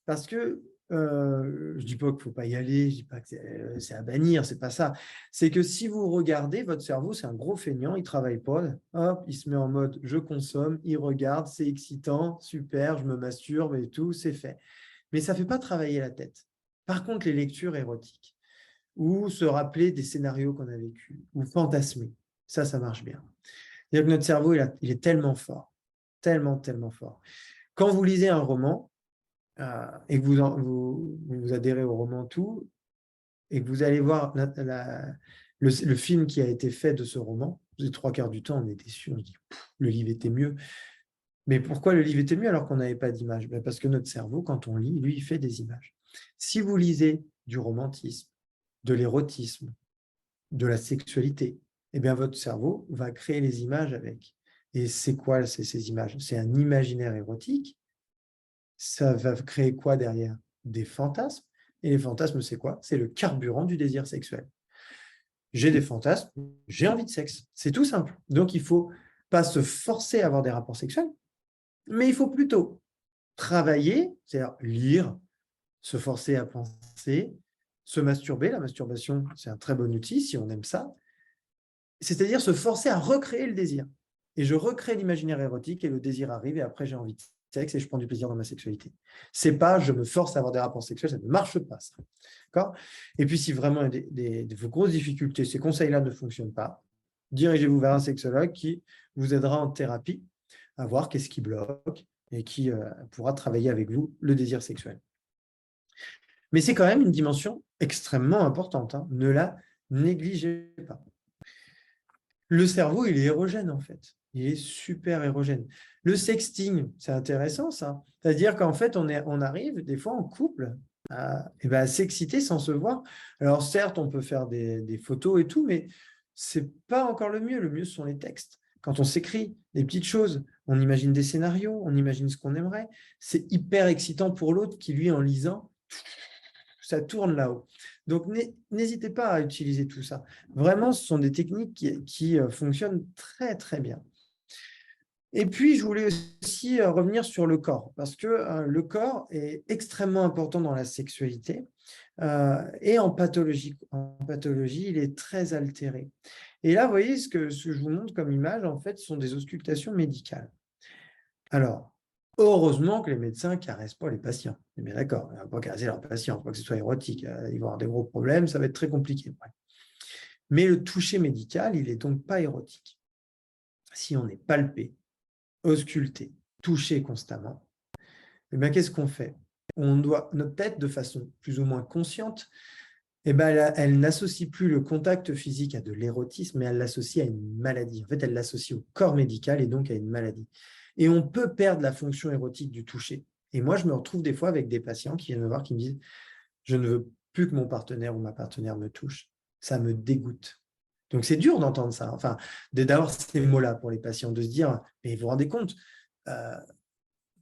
parce que je ne dis pas qu'il ne faut pas y aller, je ne dis pas que c'est à bannir, ce n'est pas ça. C'est que si vous regardez, votre cerveau, c'est un gros feignant, il ne travaille pas. Hop, il se met en mode je consomme, il regarde, c'est excitant, super, je me masturbe et tout, c'est fait. Mais ça ne fait pas travailler la tête. Par contre, les lectures érotiques, ou se rappeler des scénarios qu'on a vécus, ou fantasmer. Ça marche bien. C'est-à-dire que notre cerveau, il est tellement fort, tellement, tellement fort. Quand vous lisez un roman et que vous adhérez au roman tout, et que vous allez voir le film qui a été fait de ce roman, les 3/4 du temps, on est déçus, on dit « le livre était mieux ». Mais pourquoi le livre était mieux alors qu'on n'avait pas d'image? Parce que notre cerveau, quand on lit, lui, il fait des images. Si vous lisez du romantisme, de l'érotisme, de la sexualité, eh bien, votre cerveau va créer les images avec. Et c'est quoi ces images? C'est un imaginaire érotique. Ça va créer quoi derrière? Des fantasmes. Et les fantasmes, c'est quoi? C'est le carburant du désir sexuel. J'ai des fantasmes, j'ai envie de sexe. C'est tout simple. Donc, il ne faut pas se forcer à avoir des rapports sexuels, mais il faut plutôt travailler, c'est-à-dire lire, se forcer à penser, se masturber. La masturbation, c'est un très bon outil si on aime ça. C'est-à-dire se forcer à recréer le désir. Et je recrée l'imaginaire érotique et le désir arrive et après j'ai envie de sexe et je prends du plaisir dans ma sexualité. C'est pas je me force à avoir des rapports sexuels, ça ne marche pas. D'accord ? Et puis si vraiment il y a des grosses difficultés, ces conseils-là ne fonctionnent pas, dirigez-vous vers un sexologue qui vous aidera en thérapie à voir qu'est-ce qui bloque et qui pourra travailler avec vous le désir sexuel. Mais c'est quand même une dimension extrêmement importante, hein. Ne la négligez pas. Le cerveau, il est érogène en fait. Il est super érogène. Le sexting, c'est intéressant ça. C'est-à-dire qu'en fait, on arrive des fois en couple à s'exciter sans se voir. Alors certes, on peut faire des photos et tout, mais c'est pas encore le mieux. Le mieux, ce sont les textes. Quand on s'écrit des petites choses, on imagine des scénarios, on imagine ce qu'on aimerait. C'est hyper excitant pour l'autre qui, lui, en lisant, ça tourne là-haut. Donc, n'hésitez pas à utiliser tout ça. Vraiment, ce sont des techniques qui fonctionnent très, très bien. Et puis, je voulais aussi revenir sur le corps, parce que le corps est extrêmement important dans la sexualité et en pathologie. En pathologie, il est très altéré. Et là, vous voyez, ce que je vous montre comme image, en fait, ce sont des auscultations médicales. Alors, heureusement que les médecins ne caressent pas les patients. On est bien d'accord, on ne va pas caresser leurs patients, pas que ce soit érotique. Ils vont avoir des gros problèmes, ça va être très compliqué. Ouais. Mais le toucher médical, il n'est donc pas érotique. Si on est palpé, ausculté, touché constamment, eh bien, qu'est-ce qu'on fait? On doit, notre tête, de façon plus ou moins consciente, eh ben, elle n'associe plus le contact physique à de l'érotisme, mais elle l'associe à une maladie. En fait, elle l'associe au corps médical et donc à une maladie. Et on peut perdre la fonction érotique du toucher. Et moi, je me retrouve des fois avec des patients qui viennent me voir, qui me disent « Je ne veux plus que mon partenaire ou ma partenaire me touche. Ça me dégoûte. » Donc, c'est dur d'entendre ça. Enfin, d'avoir ces mots-là pour les patients, de se dire « Mais vous vous rendez compte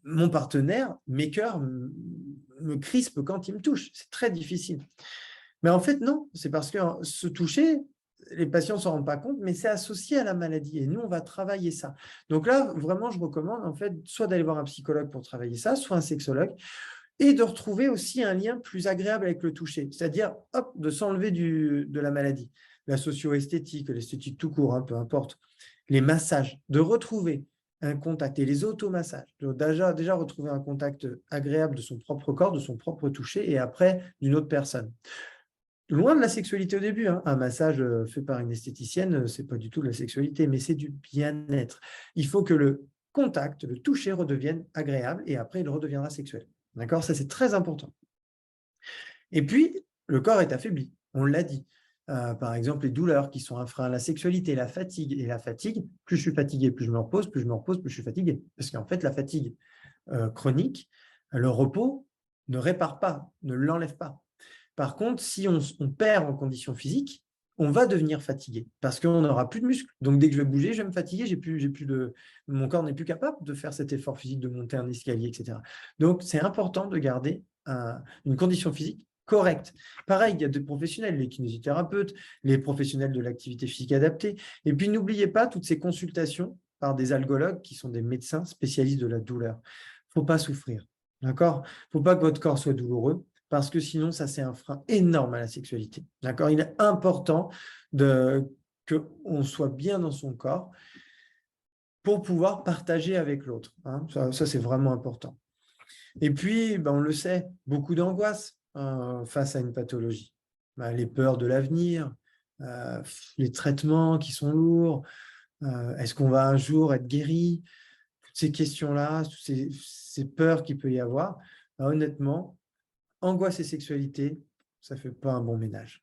mon partenaire, mes cœurs me crispent quand il me touche. C'est très difficile. » Mais en fait, non. C'est parce que se toucher, les patients ne s'en rendent pas compte, mais c'est associé à la maladie. Et nous, on va travailler ça. Donc là, vraiment, je recommande en fait soit d'aller voir un psychologue pour travailler ça, soit un sexologue, et de retrouver aussi un lien plus agréable avec le toucher. C'est-à-dire, hop, de s'enlever de la maladie. La socio-esthétique, l'esthétique tout court, hein, peu importe. Les massages, de retrouver un contact et les automassages. Déjà retrouver un contact agréable de son propre corps, de son propre toucher, et après d'une autre personne. Loin de la sexualité au début, hein. Un massage fait par une esthéticienne, ce n'est pas du tout de la sexualité, mais c'est du bien-être. Il faut que le contact, le toucher redevienne agréable et après, il redeviendra sexuel. D'accord? Ça, c'est très important. Et puis, le corps est affaibli, on l'a dit. Par exemple, les douleurs qui sont un frein à la sexualité, la fatigue. Et la fatigue, plus je suis fatigué, plus je me repose, plus je me repose, plus je suis fatigué. Parce qu'en fait, la fatigue chronique, le repos ne répare pas, ne l'enlève pas. Par contre, si on perd en condition physique, on va devenir fatigué parce qu'on n'aura plus de muscles. Donc, dès que je vais bouger, je vais me fatiguer, mon corps n'est plus capable de faire cet effort physique, de monter un escalier, etc. Donc, c'est important de garder une condition physique correcte. Pareil, il y a des professionnels, les kinésithérapeutes, les professionnels de l'activité physique adaptée. Et puis, n'oubliez pas toutes ces consultations par des algologues qui sont des médecins spécialistes de la douleur. Il ne faut pas souffrir, d'accord? Il ne faut pas que votre corps soit douloureux, parce que sinon, ça, c'est un frein énorme à la sexualité. D'accord? Il est important qu'on soit bien dans son corps pour pouvoir partager avec l'autre. Hein. Ça c'est vraiment important. Et puis, on le sait, beaucoup d'angoisse face à une pathologie. les peurs de l'avenir, les traitements qui sont lourds, est-ce qu'on va un jour être guéri? Toutes ces questions-là, toutes ces peurs qu'il peut y avoir, honnêtement, angoisse et sexualité, ça ne fait pas un bon ménage.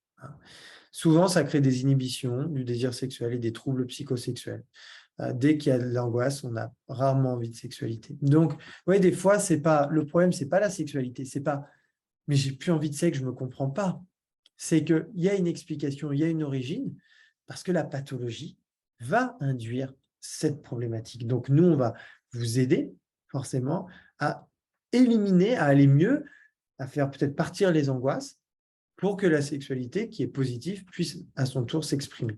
Souvent, ça crée des inhibitions du désir sexuel et des troubles psychosexuels. Dès qu'il y a de l'angoisse, on a rarement envie de sexualité. Donc, oui, des fois, le problème, ce n'est pas la sexualité, c'est pas « mais j'ai plus envie de sexe, je ne me comprends pas ». C'est qu'il y a une explication, il y a une origine, parce que la pathologie va induire cette problématique. Donc, nous, on va vous aider forcément à éliminer, à aller mieux, à faire peut-être partir les angoisses pour que la sexualité, qui est positive, puisse à son tour s'exprimer.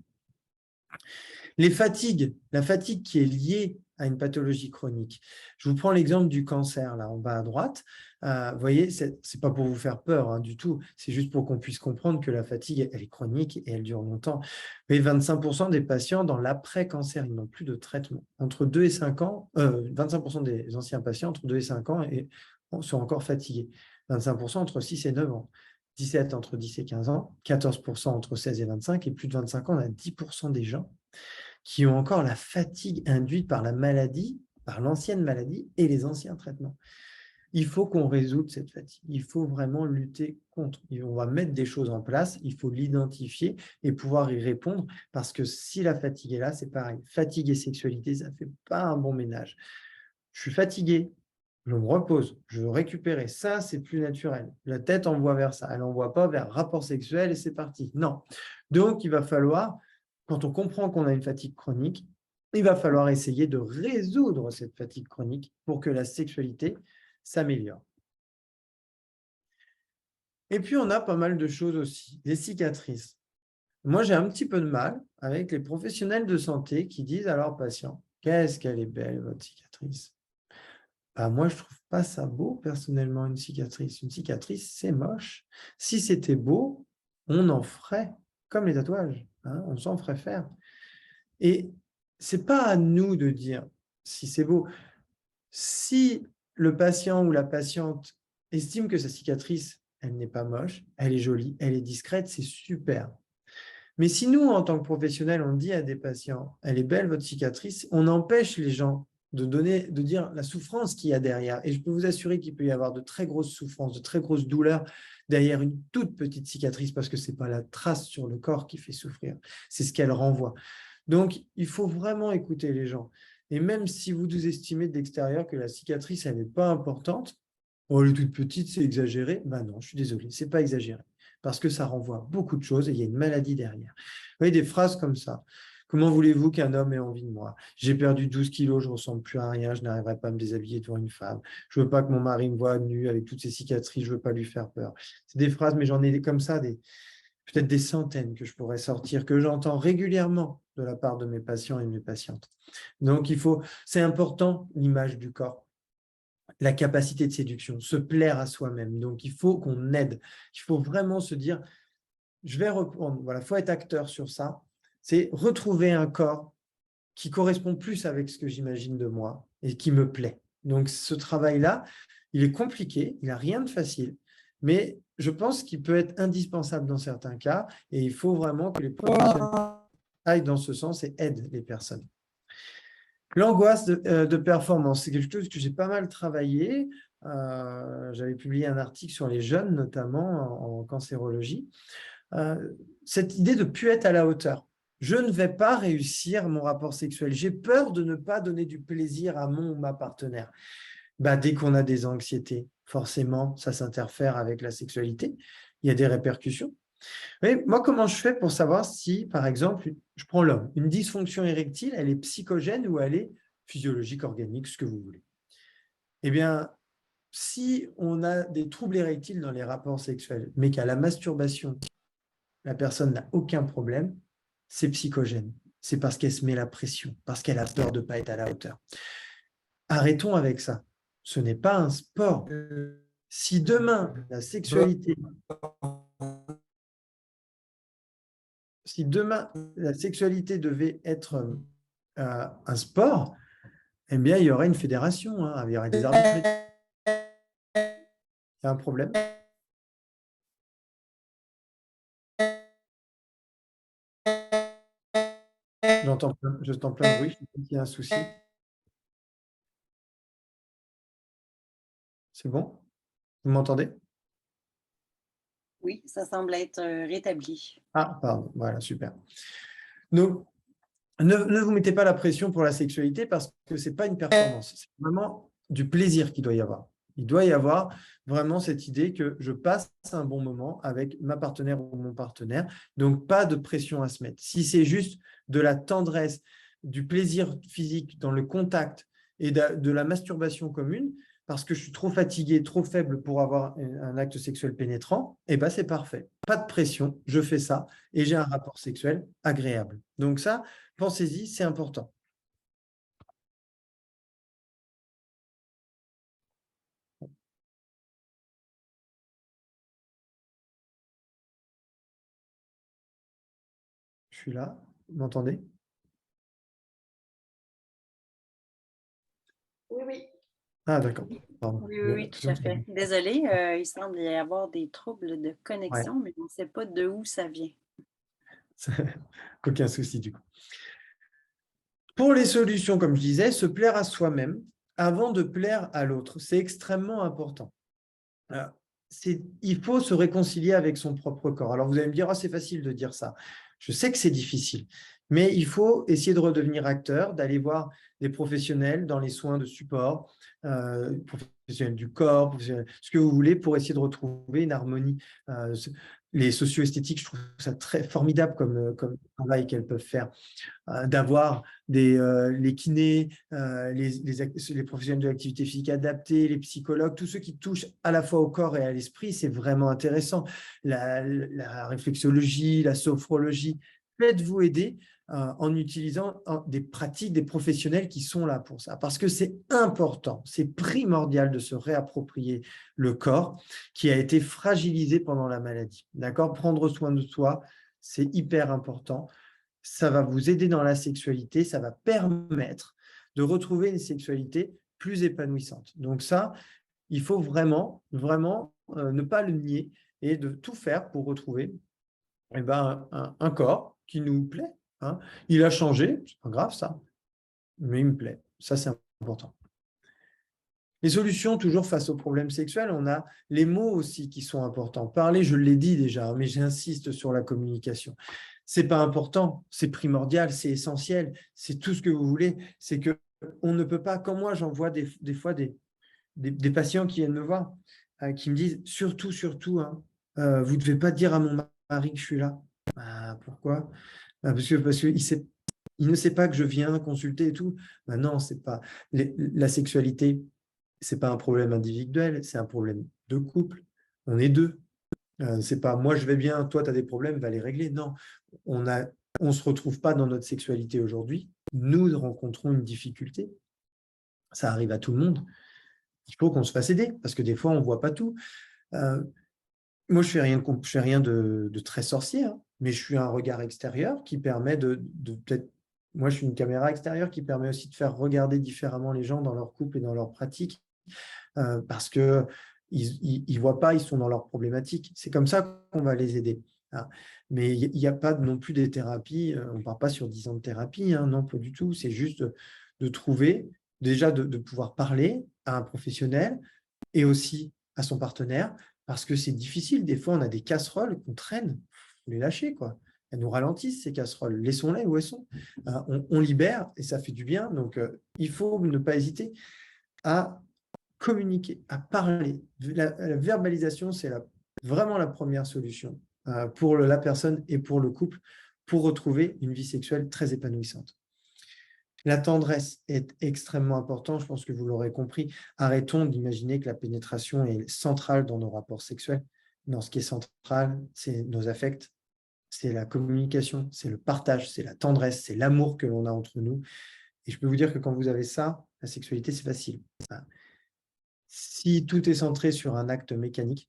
La fatigue qui est liée à une pathologie chronique. Je vous prends l'exemple du cancer, là, en bas à droite. Vous voyez, ce n'est pas pour vous faire peur du tout, c'est juste pour qu'on puisse comprendre que la fatigue, elle est chronique et elle dure longtemps. Mais 25% des patients dans l'après-cancer, ils n'ont plus de traitement. Entre 2 et 5 ans, 25% des anciens patients entre 2 et 5 ans sont encore fatigués. 25% entre 6 et 9 ans. 17 entre 10 et 15 ans, 14% entre 16 et 25, et plus de 25 ans, on a 10% des gens qui ont encore la fatigue induite par la maladie, par l'ancienne maladie et les anciens traitements. Il faut qu'on résoudre cette fatigue. Il faut vraiment lutter contre. On va mettre des choses en place, il faut l'identifier et pouvoir y répondre, parce que si la fatigue est là, c'est pareil. Fatigue et sexualité, ça ne fait pas un bon ménage. Je suis fatigué, je me repose, je veux récupérer. Ça, c'est plus naturel. La tête envoie vers ça. Elle n'envoie pas vers rapport sexuel et c'est parti. Non. Donc, il va falloir, quand on comprend qu'on a une fatigue chronique, il va falloir essayer de résoudre cette fatigue chronique pour que la sexualité s'améliore. Et puis, on a pas mal de choses aussi. Les cicatrices. Moi, j'ai un petit peu de mal avec les professionnels de santé qui disent à leurs patients, « Qu'est-ce qu'elle est belle, votre cicatrice ?» Moi, je ne trouve pas ça beau, personnellement, une cicatrice. Une cicatrice, c'est moche. Si c'était beau, on en ferait, comme les tatouages, on s'en ferait faire. Et ce n'est pas à nous de dire si c'est beau. Si le patient ou la patiente estime que sa cicatrice, elle n'est pas moche, elle est jolie, elle est discrète, c'est super. Mais si nous, en tant que professionnels, on dit à des patients, elle est belle votre cicatrice, on empêche les gens de dire la souffrance qu'il y a derrière. Et je peux vous assurer qu'il peut y avoir de très grosses souffrances, de très grosses douleurs derrière une toute petite cicatrice, parce que ce n'est pas la trace sur le corps qui fait souffrir, c'est ce qu'elle renvoie. Donc, il faut vraiment écouter les gens. Et même si vous estimez de l'extérieur que la cicatrice, elle n'est pas importante, oh, elle est toute petite, c'est exagéré. Non, je suis désolé, ce n'est pas exagéré, parce que ça renvoie beaucoup de choses et il y a une maladie derrière. Vous voyez, des phrases comme ça. Comment voulez-vous qu'un homme ait envie de moi? J'ai perdu 12 kilos, je ne ressemble plus à rien, je n'arriverai pas à me déshabiller devant une femme. Je ne veux pas que mon mari me voie nu avec toutes ces cicatrices, je ne veux pas lui faire peur. C'est des phrases, mais j'en ai comme ça, peut-être des centaines que je pourrais sortir, que j'entends régulièrement de la part de mes patients et de mes patientes. Donc, c'est important, l'image du corps, la capacité de séduction, se plaire à soi-même. Donc, il faut qu'on aide. Il faut vraiment se dire, je vais reprendre, voilà, il faut être acteur sur ça, c'est retrouver un corps qui correspond plus avec ce que j'imagine de moi et qui me plaît. Donc, ce travail-là, il est compliqué, il n'a rien de facile, mais je pense qu'il peut être indispensable dans certains cas et il faut vraiment que les professionnels aillent dans ce sens et aident les personnes. L'angoisse de performance, c'est quelque chose que j'ai pas mal travaillé. J'avais publié un article sur les jeunes, notamment en cancérologie. Cette idée de ne plus être à la hauteur. Je ne vais pas réussir mon rapport sexuel. J'ai peur de ne pas donner du plaisir à mon ou ma partenaire. Dès qu'on a des anxiétés, forcément, ça s'interfère avec la sexualité. Il y a des répercussions. Mais moi, comment je fais pour savoir si, par exemple, je prends l'homme, une dysfonction érectile, elle est psychogène ou elle est physiologique, organique, ce que vous voulez? Eh bien, si on a des troubles érectiles dans les rapports sexuels, mais qu'à la masturbation, la personne n'a aucun problème, c'est psychogène. C'est parce qu'elle se met la pression, parce qu'elle a peur de ne pas être à la hauteur. Arrêtons avec ça. Ce n'est pas un sport. Si demain, la sexualité devait être un sport, eh bien, il y aurait une fédération, il y aurait des arbitres. Il y a un problème. J'entends plein de bruit. Je sais qu'il y a un souci. C'est bon? Vous m'entendez? Oui, ça semble être rétabli. Ah, pardon. Voilà, super. Donc, ne vous mettez pas la pression pour la sexualité parce que ce n'est pas une performance. C'est vraiment du plaisir qu'il doit y avoir. Il doit y avoir vraiment cette idée que je passe un bon moment avec ma partenaire ou mon partenaire. Donc, pas de pression à se mettre. Si c'est juste de la tendresse, du plaisir physique dans le contact et de la masturbation commune, parce que je suis trop fatigué, trop faible pour avoir un acte sexuel pénétrant, eh ben c'est parfait. Pas de pression, je fais ça et j'ai un rapport sexuel agréable. Donc ça, pensez-y, c'est important. Je suis là, vous m'entendez? Oui, oui. Ah, d'accord. Pardon. Oui, oui, oui, tout à fait. Désolée, il semble y avoir des troubles de Ouais, connexion, mais on ne sait pas de où ça vient. aucun souci du coup. Pour les solutions, comme je disais, se plaire à soi-même avant de plaire à l'autre, c'est extrêmement important. Il faut se réconcilier avec son propre corps. Alors vous allez me dire, oh, c'est facile de dire ça. Je sais que c'est difficile, mais il faut essayer de redevenir acteur, d'aller voir des professionnels dans les soins de support, professionnels du corps, ce que vous voulez, pour essayer de retrouver une harmonie. Les socio-esthétiques, je trouve ça très formidable comme travail qu'elles peuvent faire, d'avoir les kinés, les professionnels de l'activité physique adaptée, les psychologues, tous ceux qui touchent à la fois au corps et à l'esprit, c'est vraiment intéressant. La réflexologie, la sophrologie, faites-vous aider en utilisant des pratiques, des professionnels qui sont là pour ça. Parce que c'est important, c'est primordial de se réapproprier le corps qui a été fragilisé pendant la maladie. D'accord? Prendre soin de soi, c'est hyper important. Ça va vous aider dans la sexualité, ça va permettre de retrouver une sexualité plus épanouissante. Donc ça, il faut vraiment, vraiment ne pas le nier et de tout faire pour retrouver un corps qui nous plaît, hein. Il a changé, c'est pas grave ça, mais il me plaît. Ça, c'est important. Les solutions, toujours face aux problèmes sexuels, on a les mots aussi qui sont importants. Parler, je l'ai dit déjà, mais j'insiste sur la communication. C'est pas important, c'est primordial, c'est essentiel, c'est tout ce que vous voulez. C'est que on ne peut pas, comme moi, j'en vois des fois des patients qui viennent me voir, qui me disent surtout, hein, vous ne devez pas dire à mon mari que je suis là. Ah, pourquoi? Parce que il ne sait pas que je viens consulter et tout. Non, c'est pas la sexualité, c'est pas un problème individuel, c'est un problème de couple. On est deux. C'est pas moi je vais bien, toi tu as des problèmes, va les régler. Non, on se retrouve pas dans notre sexualité aujourd'hui. Nous rencontrons une difficulté. Ça arrive à tout le monde. Il faut qu'on se fasse aider parce que des fois on voit pas tout. Euh, Moi, je fais rien de très sorcier, hein, mais je suis un regard extérieur qui permet de peut-être. Moi, je suis une caméra extérieure qui permet aussi de faire regarder différemment les gens dans leur couple et dans leur pratique, parce que ils voient pas, ils sont dans leurs problématiques. C'est comme ça qu'on va les aider, hein. Mais il n'y a pas non plus des thérapies. On ne part pas sur 10 ans de thérapie, hein, non, pas du tout. C'est juste de trouver, déjà de pouvoir parler à un professionnel et aussi à son partenaire, parce que c'est difficile. Des fois, on a des casseroles qu'on traîne, il faut les lâcher, quoi. Elles nous ralentissent, ces casseroles. Laissons-les où elles sont. On libère et ça fait du bien. Donc, il faut ne pas hésiter à communiquer, à parler. La verbalisation, c'est vraiment la première solution pour la personne et pour le couple pour retrouver une vie sexuelle très épanouissante. La tendresse est extrêmement importante, je pense que vous l'aurez compris. Arrêtons d'imaginer que la pénétration est centrale dans nos rapports sexuels. Non, ce qui est central, c'est nos affects, c'est la communication, c'est le partage, c'est la tendresse, c'est l'amour que l'on a entre nous. Et je peux vous dire que quand vous avez ça, la sexualité, c'est facile. Si tout est centré sur un acte mécanique,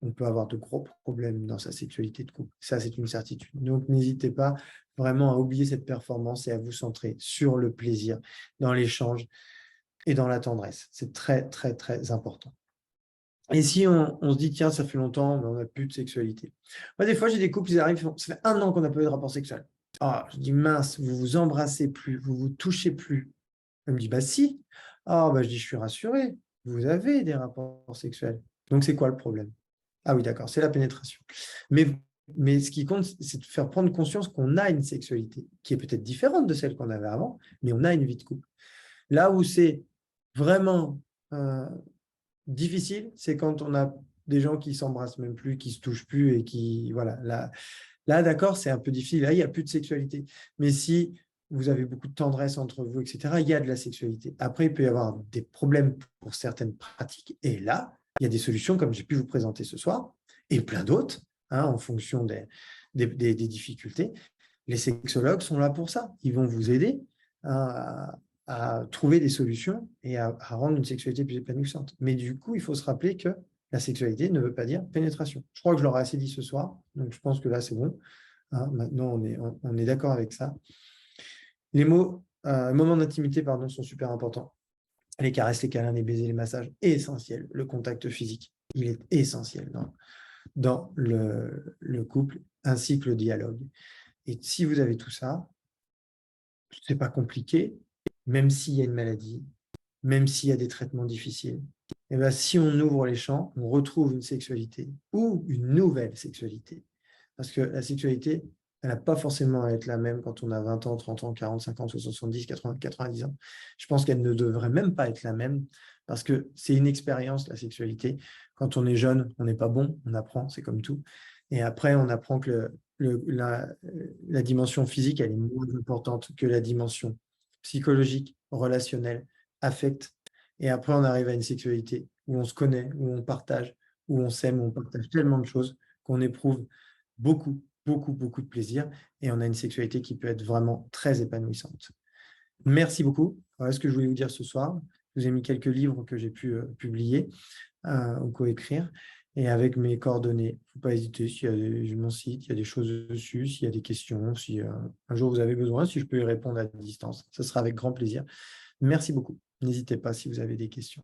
on peut avoir de gros problèmes dans sa sexualité de couple. Ça, c'est une certitude. Donc, n'hésitez pas vraiment à oublier cette performance et à vous centrer sur le plaisir, dans l'échange et dans la tendresse. C'est très, très, très important. Et si on se dit, tiens, ça fait longtemps, mais on n'a plus de sexualité. Moi, des fois, j'ai des couples, ils arrivent, ça fait 1 an qu'on n'a pas eu de rapport sexuel. Ah, je dis, mince, vous vous embrassez plus, vous vous touchez plus. Elle me dit, bah si. Ah, bah je dis, je suis rassuré, vous avez des rapports sexuels. Donc, c'est quoi le problème? Ah oui, d'accord, c'est la pénétration. Mais, mais ce qui compte, c'est de faire prendre conscience qu'on a une sexualité qui est peut-être différente de celle qu'on avait avant, mais on a une vie de couple. Là où c'est vraiment difficile, c'est quand on a des gens qui s'embrassent même plus, qui se touchent plus et qui, voilà, là d'accord, c'est un peu difficile. Là, il n'y a plus de sexualité. Mais si vous avez beaucoup de tendresse entre vous, etc., il y a de la sexualité. Après, il peut y avoir des problèmes pour certaines pratiques. Et là, il y a des solutions comme j'ai pu vous présenter ce soir et plein d'autres, hein, en fonction des difficultés. Les sexologues sont là pour ça. Ils vont vous aider à trouver des solutions et à rendre une sexualité plus épanouissante. Mais du coup, il faut se rappeler que la sexualité ne veut pas dire pénétration. Je crois que je l'aurai assez dit ce soir, donc je pense que là, c'est bon. Hein, maintenant, on est d'accord avec ça. Les moments d'intimité, pardon, sont super importants. Les caresses, les câlins, les baisers, les massages, essentiel. Le contact physique, il est essentiel dans le couple, ainsi que le dialogue. Et si vous avez tout ça, c'est pas compliqué, même s'il y a une maladie, même s'il y a des traitements difficiles. Et bien, si on ouvre les champs, on retrouve une sexualité ou une nouvelle sexualité. Parce que la sexualité, elle n'a pas forcément à être la même quand on a 20 ans, 30 ans, 40, 50, 60, 70, 80, 90 ans. Je pense qu'elle ne devrait même pas être la même parce que c'est une expérience, la sexualité. Quand on est jeune, on n'est pas bon, on apprend, c'est comme tout. Et après, on apprend que la dimension physique, elle est moins importante que la dimension psychologique, relationnelle, affect. Et après, on arrive à une sexualité où on se connaît, où on partage, où on s'aime, où on partage tellement de choses qu'on éprouve beaucoup, beaucoup, beaucoup de plaisir. Et on a une sexualité qui peut être vraiment très épanouissante. Merci beaucoup. Voilà ce que je voulais vous dire ce soir. Je vous ai mis quelques livres que j'ai pu publier ou coécrire. Et avec mes coordonnées, il ne faut pas hésiter, j'ai mon site, il y a des choses dessus, s'il y a des questions, si un jour vous avez besoin, si je peux y répondre à distance, ce sera avec grand plaisir. Merci beaucoup. N'hésitez pas si vous avez des questions.